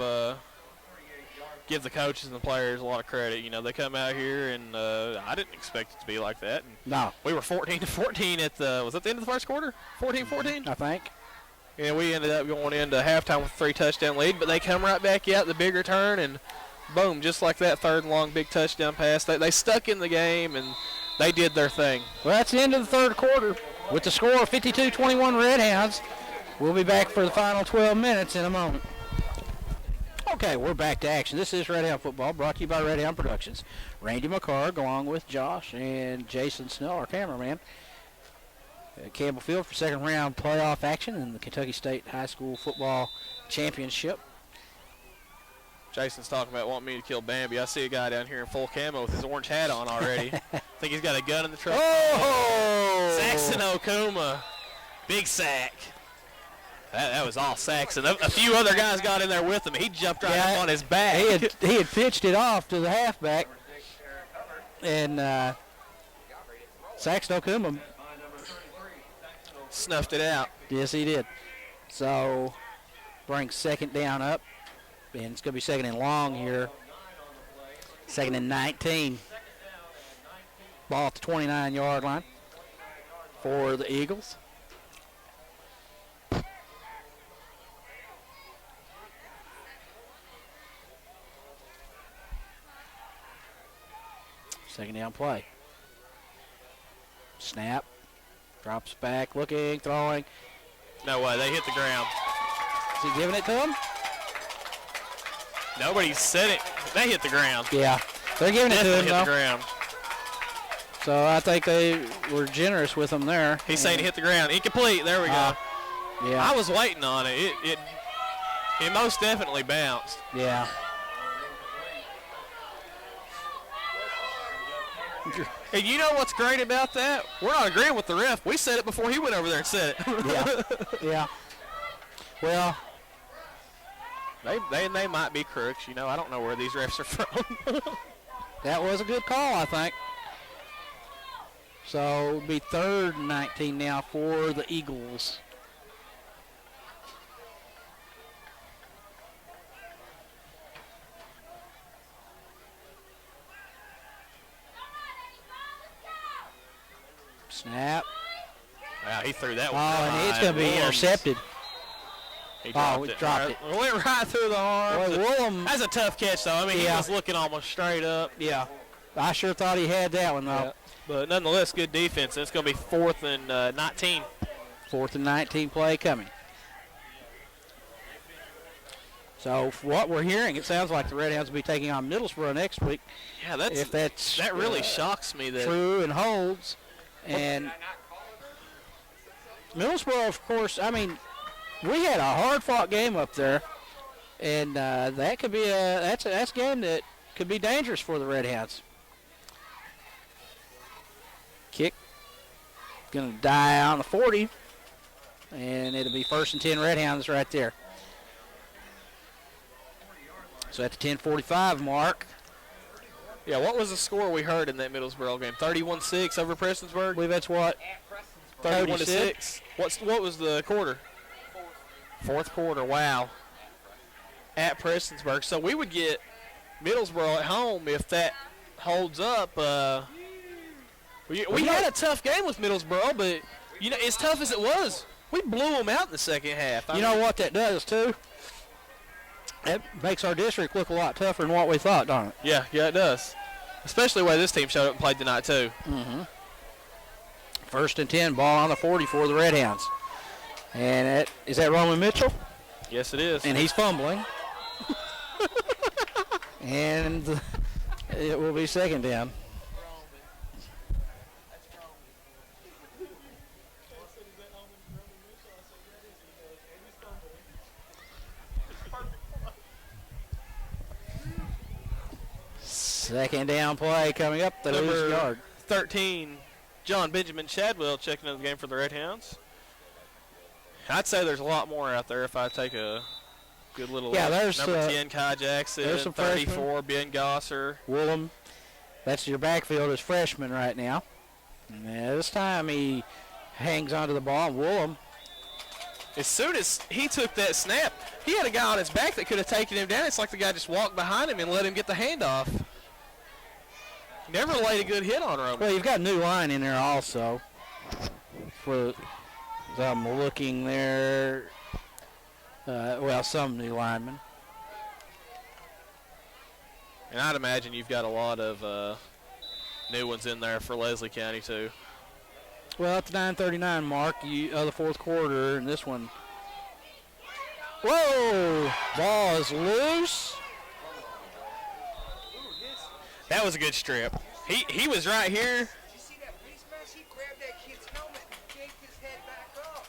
the coaches and the players a lot of credit. They come out here, and I didn't expect it to be like that. And no. We were 14-14 was that the end of the first quarter? 14-14? I think. And we ended up going into halftime with a 3-touchdown lead, but they come right back out, the big return, and boom, just like that, 3rd and long, big touchdown pass. They stuck in the game, and they did their thing. Well, that's the end of the 3rd quarter with the score of 52-21 Redhounds. We'll be back for the final 12 minutes in a moment. Okay, we're back to action. This is Redhound Football, brought to you by Redhound Productions. Randy McCarg, along with Josh and Jason Snell, our cameraman. Campbell Field for 2nd round playoff action in the Kentucky State High School Football Championship. Jason's talking about wanting me to kill Bambi. I see a guy down here in full camo with his orange hat on already. Think he's got a gun in the truck. Oh! Saxon Okuma. Big sack. That was all Saxon. A few other guys got in there with him. He jumped right up on his back. He had pitched it off to the halfback. And Saxon Okuma snuffed it out. Yes, he did. So, brings 2nd down up. And it's going to be 2nd and long here. 2nd and 19. Ball at the 29-yard line for the Eagles. Second down play. Snap. Drops back, looking, throwing. No way, they hit the ground. Is he giving it to him? Nobody said it. They hit the ground. Yeah, they're giving it to him, hit the ground. So I think they were generous with him there. He's saying he hit the ground. Incomplete. There we go. Yeah. I was waiting on it. It most definitely bounced. Yeah. And you know what's great about that? We're not agreeing with the ref. We said it before he went over there and said it. Yeah. Well, they might be crooks. I don't know where these refs are from. that was a good call, I think. So it'll be 3rd and 19 now for the Eagles. Snap. Wow, he threw that one. And it's going to be intercepted. He dropped it. Went right through the arm. That's a tough catch, though. I mean, he was looking almost straight up. Yeah. I sure thought he had that one, though. Yeah. But nonetheless, good defense. It's going to be 4th and 19. 4th and 19 play coming. So, for what we're hearing, it sounds like the Redhounds will be taking on Middlesboro next week. Yeah, that really shocks me. That true and holds. And Middlesboro, of course, I mean, we had a hard-fought game up there, and that could be that's a game that could be dangerous for the Redhounds. Kick, going to die on the 40, and it'll be 1st and 10 Redhounds right there. So at the 10:45 mark. Yeah, what was the score we heard in that Middlesboro game? 31-6 over Prestonsburg? I believe that's what 31-6. What was the quarter? Fourth quarter, wow. At Prestonsburg. So we would get Middlesboro at home if that holds up. We had a tough game with Middlesboro, but, as tough as it was, we blew them out in the second half. You know what that does, too? It makes our district look a lot tougher than what we thought, don't it? Yeah, it does. Especially the way this team showed up and played tonight, too. Mm-hmm. First and 10, ball on the 40 for the Redhounds. And is that Roman Mitchell? Yes, it is. And he's fumbling. And it will be second down. Second down play coming up. The lose yard. 13, John Benjamin Chadwell checking into the game for the Redhounds. I'd say there's a lot more out there if I take a good little look. There's number 10, Kai Jackson, there's some 34, Ben Gosser. Woolham. That's your backfield as freshman right now. And this time he hangs onto the ball. Woolham. As soon as he took that snap, he had a guy on his back that could have taken him down. It's like the guy just walked behind him and let him get the handoff. Never laid a good hit on Roman. Well, you've got a new line in there also. I'm looking there. Some new linemen. And I'd imagine you've got a lot of new ones in there for Leslie County, too. Well, at the 9:39 mark of the fourth quarter, and this one. Whoa! Ball is loose. That was a good strip. He was right here. Did you see that face mask? He grabbed that kid's helmet and yanked his head back up.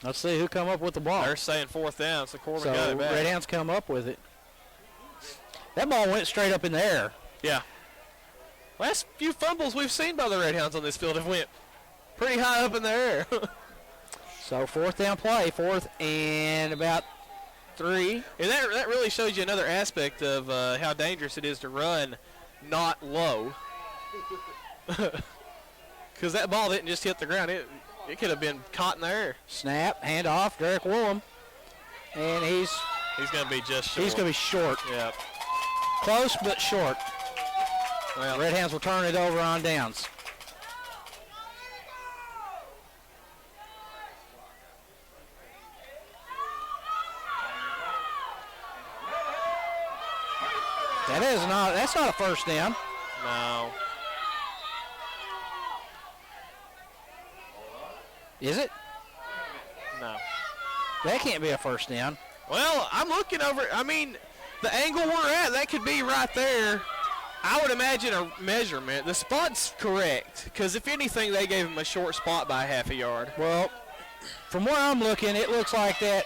Let's see who come up with the ball. They're saying fourth down, so Corbin got So it back. Redhounds come up with it. That ball went straight up in the air. Yeah. Last few fumbles we've seen by the Redhounds on this field have went pretty high up in the air. So fourth down play, fourth and about 3. And that really shows you another aspect of how dangerous it is to run not low. Because that ball didn't just hit the ground. It could have been caught in the air. Snap, hand off, Derek Woolham. And he's going to be just short. He's going to be short. Yeah. Close but short. Well, Redhounds will turn it over on downs. That's not a first down. no. Is it? No. That can't be a first down. Well, I'm looking over. I mean, the angle we're at, that could be right there. I would imagine a measurement. The spot's correct, because if anything, they gave him a short spot by half a yard. Well, from where I'm looking, it looks like that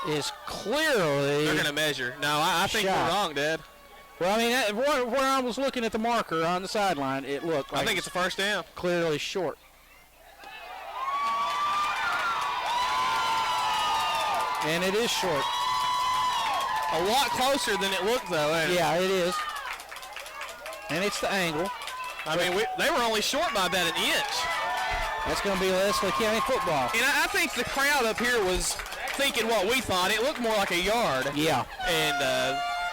is clearly. They're going to measure. No, I think shot. we're wrong, Dad. Well, I mean, where I was looking at the marker on the sideline, it looked like I think it's a first down. Clearly short. And it is short. A lot closer than it looked, though, ain't it? Yeah, it is. And it's the angle. I mean, they were only short by about an inch. That's going to be Leslie County football. And I think the crowd up here was thinking what we thought. It looked more like a yard. Yeah. And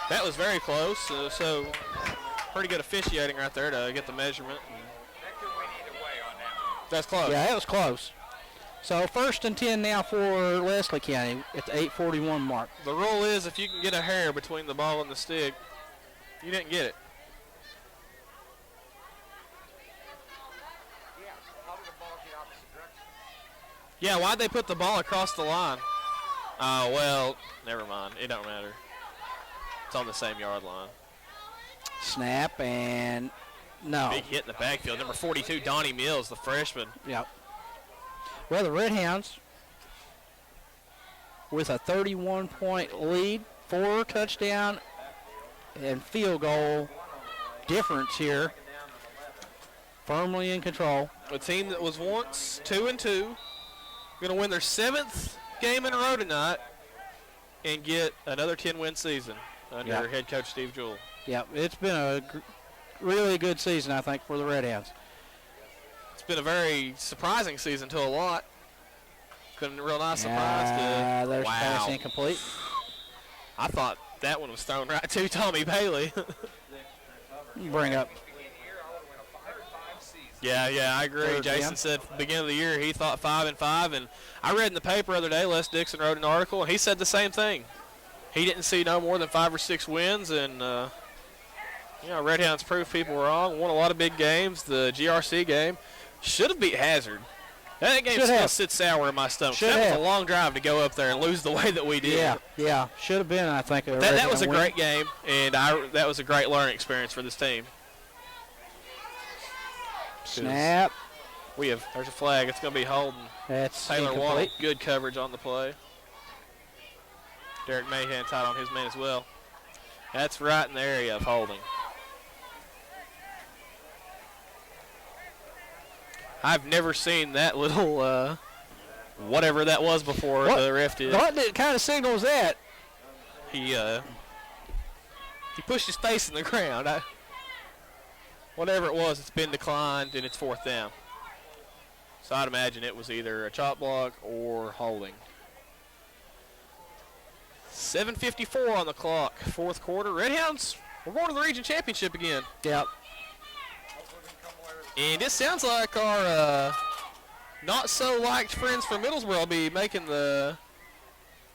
that was very close. So pretty good officiating right there to get the measurement. That could win either way on that one. That's close. Yeah, it was close. So first and 10 now for Leslie County at the 8:41 mark. The rule is if you can get a hair between the ball and the stick, you didn't get it. Yeah, how did the ball get opposite direction? Yeah, why'd they put the ball across the line? Oh, well, never mind. It don't matter. It's on the same yard line. Snap and no. Big hit in the backfield. Number 42, Donnie Mills, the freshman. Yep. Well, the Redhounds with a 31-point lead, 4 touchdown and field goal difference here. Firmly in control. A team that was once 2-2, going to win their 7th game in a row tonight and get another 10-win season under head coach Steve Jewell. Yep, it's been a really good season, I think, for the Redhounds. It's been a very surprising season to a lot. Been a real nice surprise to. There's wow. pass incomplete. I thought that one was thrown right to Tommy Bailey. Bring up. Yeah, I agree. Third Jason down. said beginning of the year he thought 5-5, and I read in the paper the other day, Les Dixon wrote an article, and he said the same thing. He didn't see no more than 5 or 6 wins, and Redhounds proved people wrong. Won a lot of big games. The GRC game, Should have beat Hazard. That game still sits sour in my stomach. That was a long drive to go up there and lose the way that we did. Yeah. Should have been, I think. That was a great game, and that was a great learning experience for this team. Snap. There's a flag. It's going to be holding. That's Taylor Waddle. Good coverage on the play. Derek Mahan tied on his man as well. That's right in the area of holding. I've never seen that little whatever that was before the ref did. What kind of signal was that? He pushed his face in the ground. Whatever it was, it's been declined, and it's 4th down. So I'd imagine it was either a chop block or holding. 7:54 on the clock, 4th quarter. Redhounds, we're going to the region championship again. Yep. And it sounds like our not-so-liked friends from Middlesboro will be making the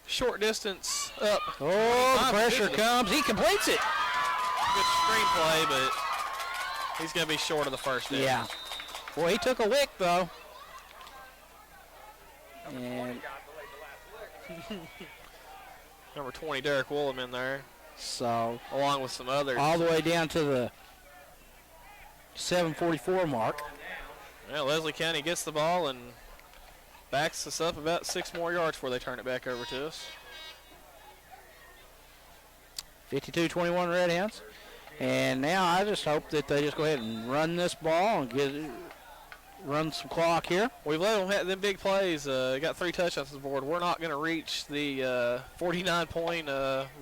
short distance up. Oh, the pressure comes. He completes it. Good screenplay, but he's going to be short of the first down. Yeah. Well, he took a lick, though. And number 20, Derek Woolham in there. So, along with some others. All the way down to the 7:44 mark. Yeah, Leslie County gets the ball and backs us up about 6 more yards before they turn it back over to us. 52-21 Redhounds. And now I just hope that they just go ahead and run this ball and run some clock here. We've let them have them big plays. Got 3 touchdowns on the board. We're not going to reach the 49-point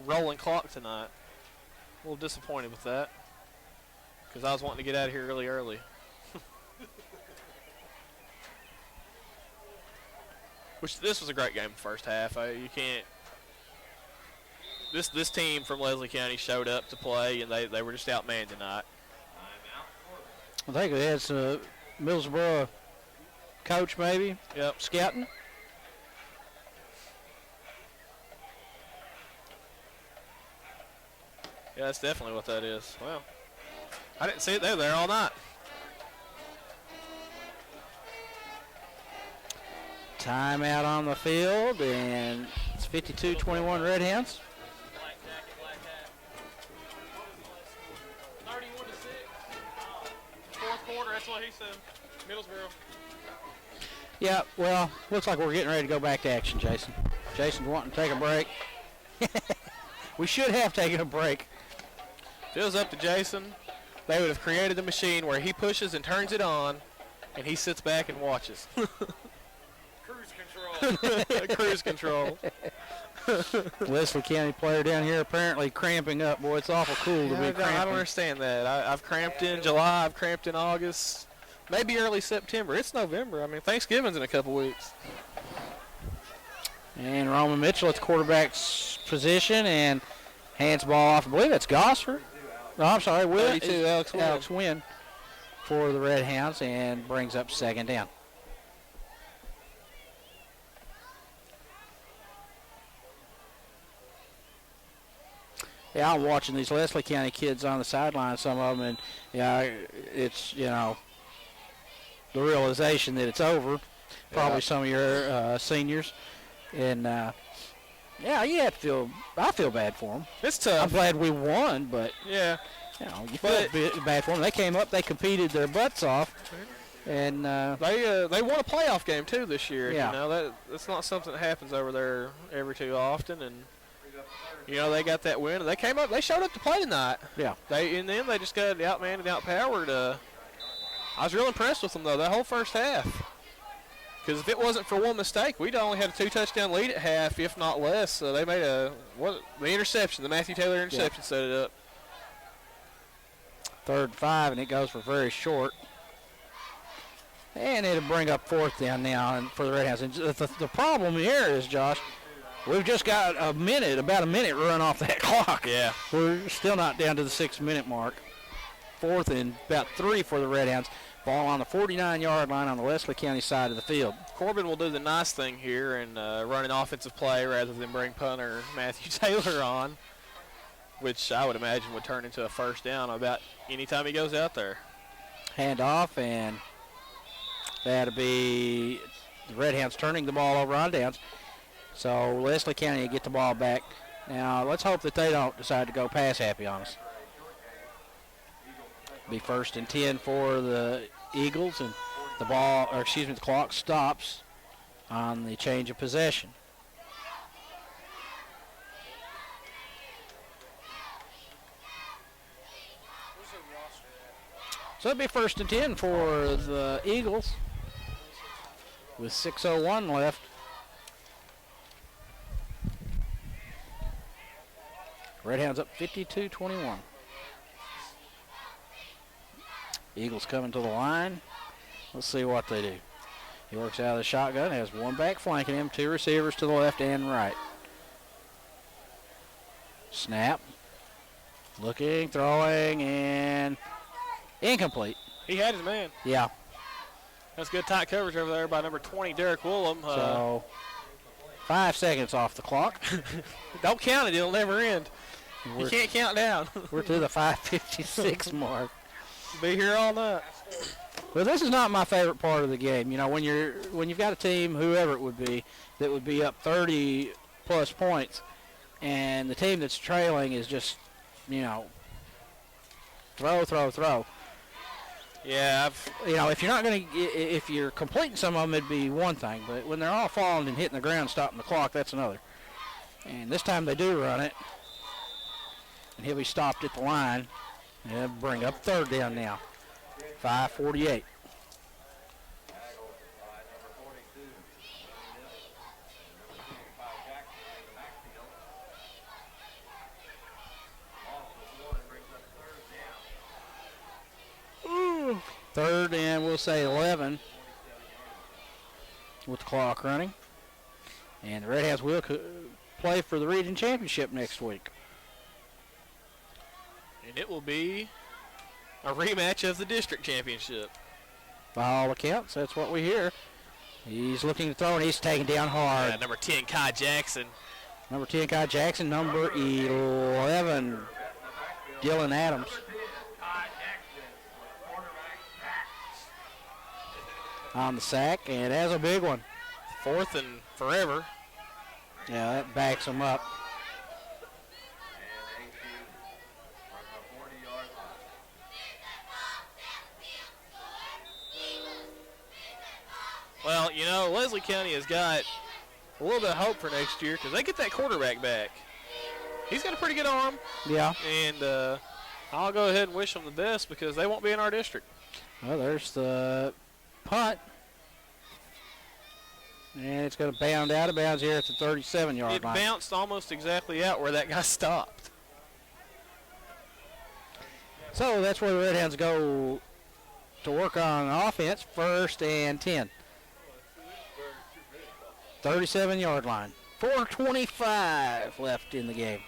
rolling clock tonight. A little disappointed with that because I was wanting to get out of here really early. Which this was a great game in the first half. You can't. This team from Leslie County showed up to play, and they were just outmanned tonight. I think we had some Middlesboro coach maybe. Yep. Scouting. Yeah, that's definitely what that is. Well, I didn't see it. They were there all night. Timeout on the field, and it's 52-21 Redhounds. 31-6. 4th quarter, that's what he said. Middlesboro. Yeah, well, looks like we're getting ready to go back to action, Jason. Jason's wanting to take a break. We should have taken a break. If it was up to Jason, they would have created a machine where he pushes and turns it on, and he sits back and watches. Cruise control. Leslie County player down here apparently cramping up. Boy, it's awful cool to be cramping. I don't understand that. I've cramped in July. I've cramped in August. Maybe early September. It's November. I mean, Thanksgiving's in a couple weeks. And Roman Mitchell at the quarterback's position and hands ball off. I believe that's Gosford. No, I'm sorry. 32, Alex Wynn for the Redhounds and brings up 2nd down. Yeah, I'm watching these Leslie County kids on the sideline, some of them, and it's, the realization that it's over. Probably some of your seniors. And, I feel bad for them. It's tough. I'm glad we won, but, yeah, you feel bad for them. They came up, they competed their butts off. And they won a playoff game, too, this year. Yeah. That's not something that happens over there every too often. And, they got that win. And they came up. They showed up to play tonight. Yeah. They just got outmanned and outpowered. I was real impressed with them, though, that whole first half. Because if it wasn't for one mistake, we'd only had a 2-touchdown lead at half, if not less. So they made the interception, the Matthew Taylor interception set it up. 3rd and 5, and it goes for very short. And it'll bring up 4th down now for the Redhounds. And the problem here is, Josh, we've just got about a minute run off that clock. Yeah. We're still not down to the 6-minute mark. 4th and about 3 for the Redhounds. Ball on the 49-yard line on the Leslie County side of the field. Corbin will do the nice thing here and run an offensive play rather than bring punter Matthew Taylor on, which I would imagine would turn into a 1st down about any time he goes out there. Hand off, and That'll be the Redhounds turning the ball over on downs. So Leslie County will get the ball back. Now let's hope that they don't decide to go pass happy on us. Be 1st and 10 for the Eagles, and the clock stops on the change of possession. So it'll be 1st and 10 for the Eagles with 6:01 left. Redhounds up 52-21. Eagles coming to the line. Let's see what they do. He works out of the shotgun, has one back flanking him, 2 receivers to the left and right. Snap. Looking, throwing, and incomplete. He had his man. Yeah. That's good tight coverage over there by number 20, Derek Woolham. So 5 seconds off the clock. Don't count it. It'll never end. You can't count down. We're to the 5:56 mark. Be here all night. Well, this is not my favorite part of the game. You know, when you've got a team, whoever it would be, that would be up 30-plus points, and the team that's trailing is just, you know, throw. Yeah, if you're completing some of them, it'd be one thing. But when they're all falling and hitting the ground, stopping the clock, that's another. And this time they do run it, and he'll be stopped at the line. And bring up 3rd down now. 5:48. Third and we'll say 11 with the clock running. And the Redhounds will play for the region championship next week. And it will be a rematch of the district championship. By all accounts, that's what we hear. He's looking to throw, and he's taken down hard. Yeah, number 10, Kai Jackson. Number 10, Kai Jackson. Number 11, Dylan Adams. On the sack, and that's a big one. 4th and forever. Yeah, that backs him up. Well, you know, Leslie County has got a little bit of hope for next year because they get that quarterback back. He's got a pretty good arm. Yeah. And I'll go ahead and wish them the best because they won't be in our district. Well, there's the punt. And it's going to bound out of bounds here at the 37-yard line. It bounced almost exactly out where that guy stopped. So that's where the Redhounds go to work on offense, 1st and 10. 37-yard line. 4:25 left in the game.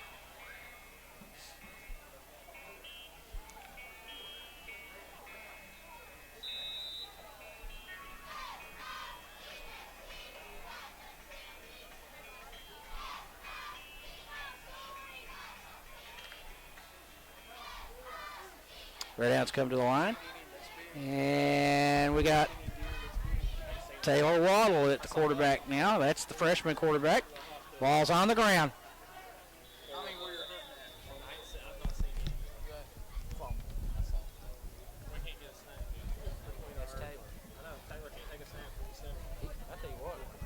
Redhounds come to the line. And we got Taylor Waddle at the quarterback now. That's the freshman quarterback. Ball's on the ground.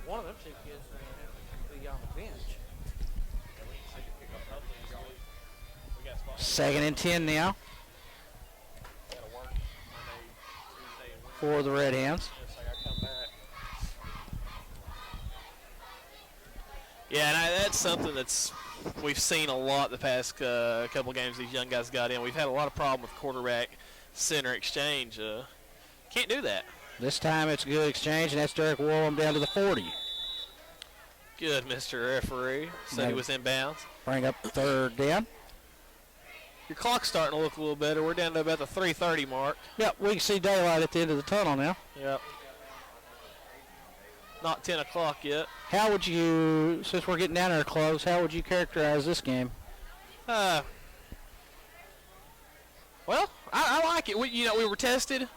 One of them 2 kids be on the bench. 2nd and 10 now for the Redhounds. Yeah, and that's something we've seen a lot the past couple games these young guys got in. We've had a lot of problem with quarterback center exchange. Can't do that. This time it's a good exchange, and that's Derek Woolham down to the 40. Good, Mr. Referee. Said he was inbounds. Bring up 3rd down. Your clock's starting to look a little better. We're down to about the 3:30 mark. Yep, we can see daylight at the end of the tunnel now. Yep. Not 10 o'clock yet. How would you, since we're getting down there close, how would you characterize this game? Well, I like it. We were tested.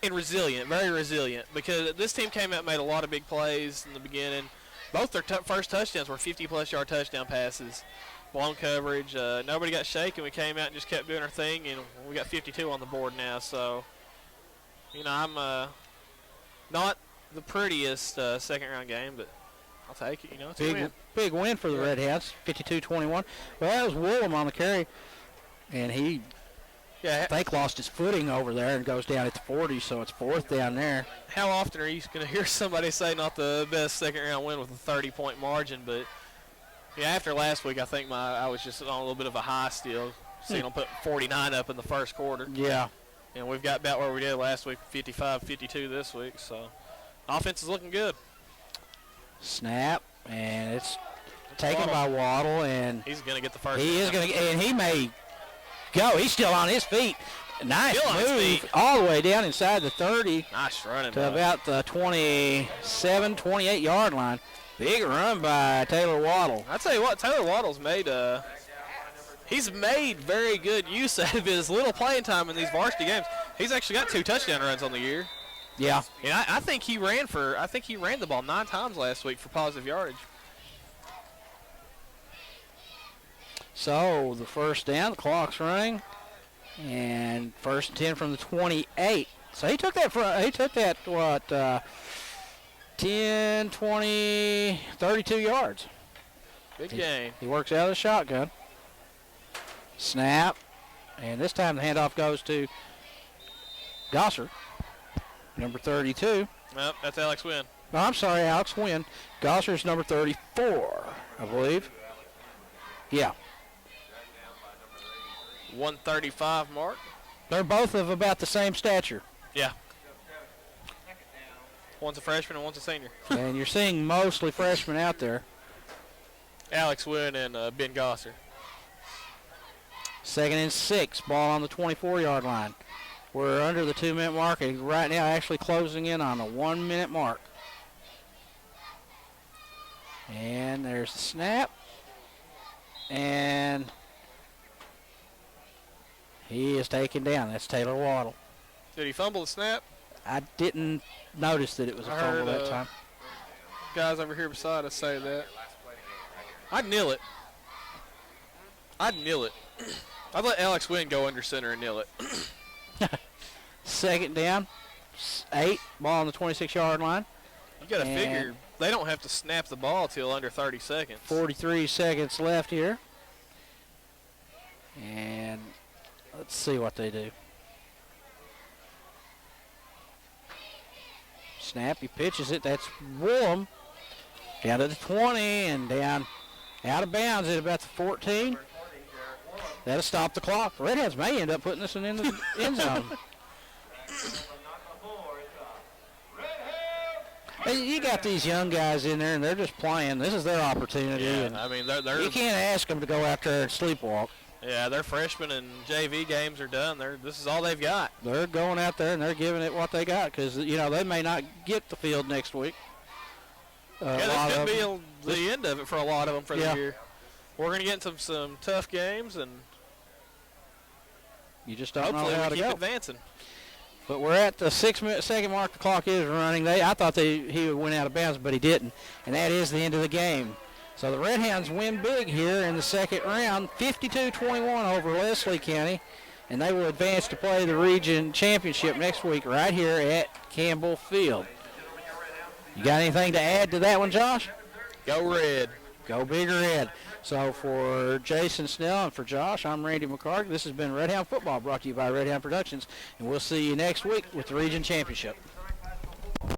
and resilient, very resilient, because this team came out and made a lot of big plays in the beginning. Both their first touchdowns were 50-plus yard touchdown passes, blown coverage. Nobody got shaken. We came out and just kept doing our thing, and we got 52 on the board now. So, I'm not the prettiest second-round game, but I'll take it. It's a win. Big win for the Redhounds, 52-21. Well, that was Woolham on the carry, and he, I think, lost his footing over there and goes down at the 40, so it's 4th down there. How often are you going to hear somebody say not the best second-round win with a 30-point margin? But, after last week, I think I was just on a little bit of a high still, seeing them put 49 up in the first quarter. Yeah. And we've got about where we did last week, 55-52 this week, so offense is looking good. Snap, and it's taken by Waddle, and he's going to get the first. He is going to, and he may go. He's still on his feet. Nice move all the way down inside the 30. Nice running. To about the 27, 28-yard line. Big run by Taylor Waddle. I tell you what, Taylor Waddle's made he's made very good use out of his little playing time in these varsity games. He's actually got 2 touchdown runs on the year. Yeah. And I think he ran the ball 9 times last week for positive yardage. So the first down, the clock's running, and 1st and 10 from the 28. So he took that 10, 20, 32 yards. Big gain. He works out of the shotgun. Snap, and this time the handoff goes to Gosser, number 32. Nope, that's Alex Wynn. No, I'm sorry, Alex Wynn. Gosser's number 34, I believe. Yeah. 135 mark. They're both of about the same stature. Yeah. One's a freshman and one's a senior. And you're seeing mostly freshmen out there. Alex Wynn and Ben Gosser. 2nd and 6, ball on the 24-yard line. We're under the 2-minute mark, and right now actually closing in on the 1-minute mark. And there's the snap. And he is taken down. That's Taylor Waddle. Did he fumble the snap? I didn't notice that it was a fumble that time. Guys over here beside us say that. I'd kneel it. I'd let Alex Wynn go under center and kneel it. 2nd down, 8, ball on the 26-yard line. You got to figure they don't have to snap the ball till under 30 seconds. 43 seconds left here. And let's see what they do. Snap, he pitches it. That's Woolham. Down to the 20 and down out of bounds at about the 14. That'll stop the clock. The Redheads may end up putting this one in the end zone. Hey, you got these young guys in there, and they're just playing. This is their opportunity. Yeah, and I mean, they're you can't ask them to go out there and sleepwalk. Yeah, their freshmen and JV games are done. This is all they've got. They're going out there, and they're giving it what they got because, they may not get the field next week. This could be the end of it for a lot of them for the year. We're going to get into some tough games, and you just don't know how to hopefully we go. keep advancing. But we're at the 6-minute second mark. The clock is running. I thought he went out of bounds, but he didn't. And that is the end of the game. So the Redhounds win big here in the second round, 52-21 over Leslie County. And they will advance to play the region championship next week right here at Campbell Field. You got anything to add to that one, Josh? Go Red. Go Big Red. So for Jason Snell and for Josh, I'm Randy McCarty. This has been Redhound Football brought to you by Redhound Productions. And we'll see you next week with the region championship.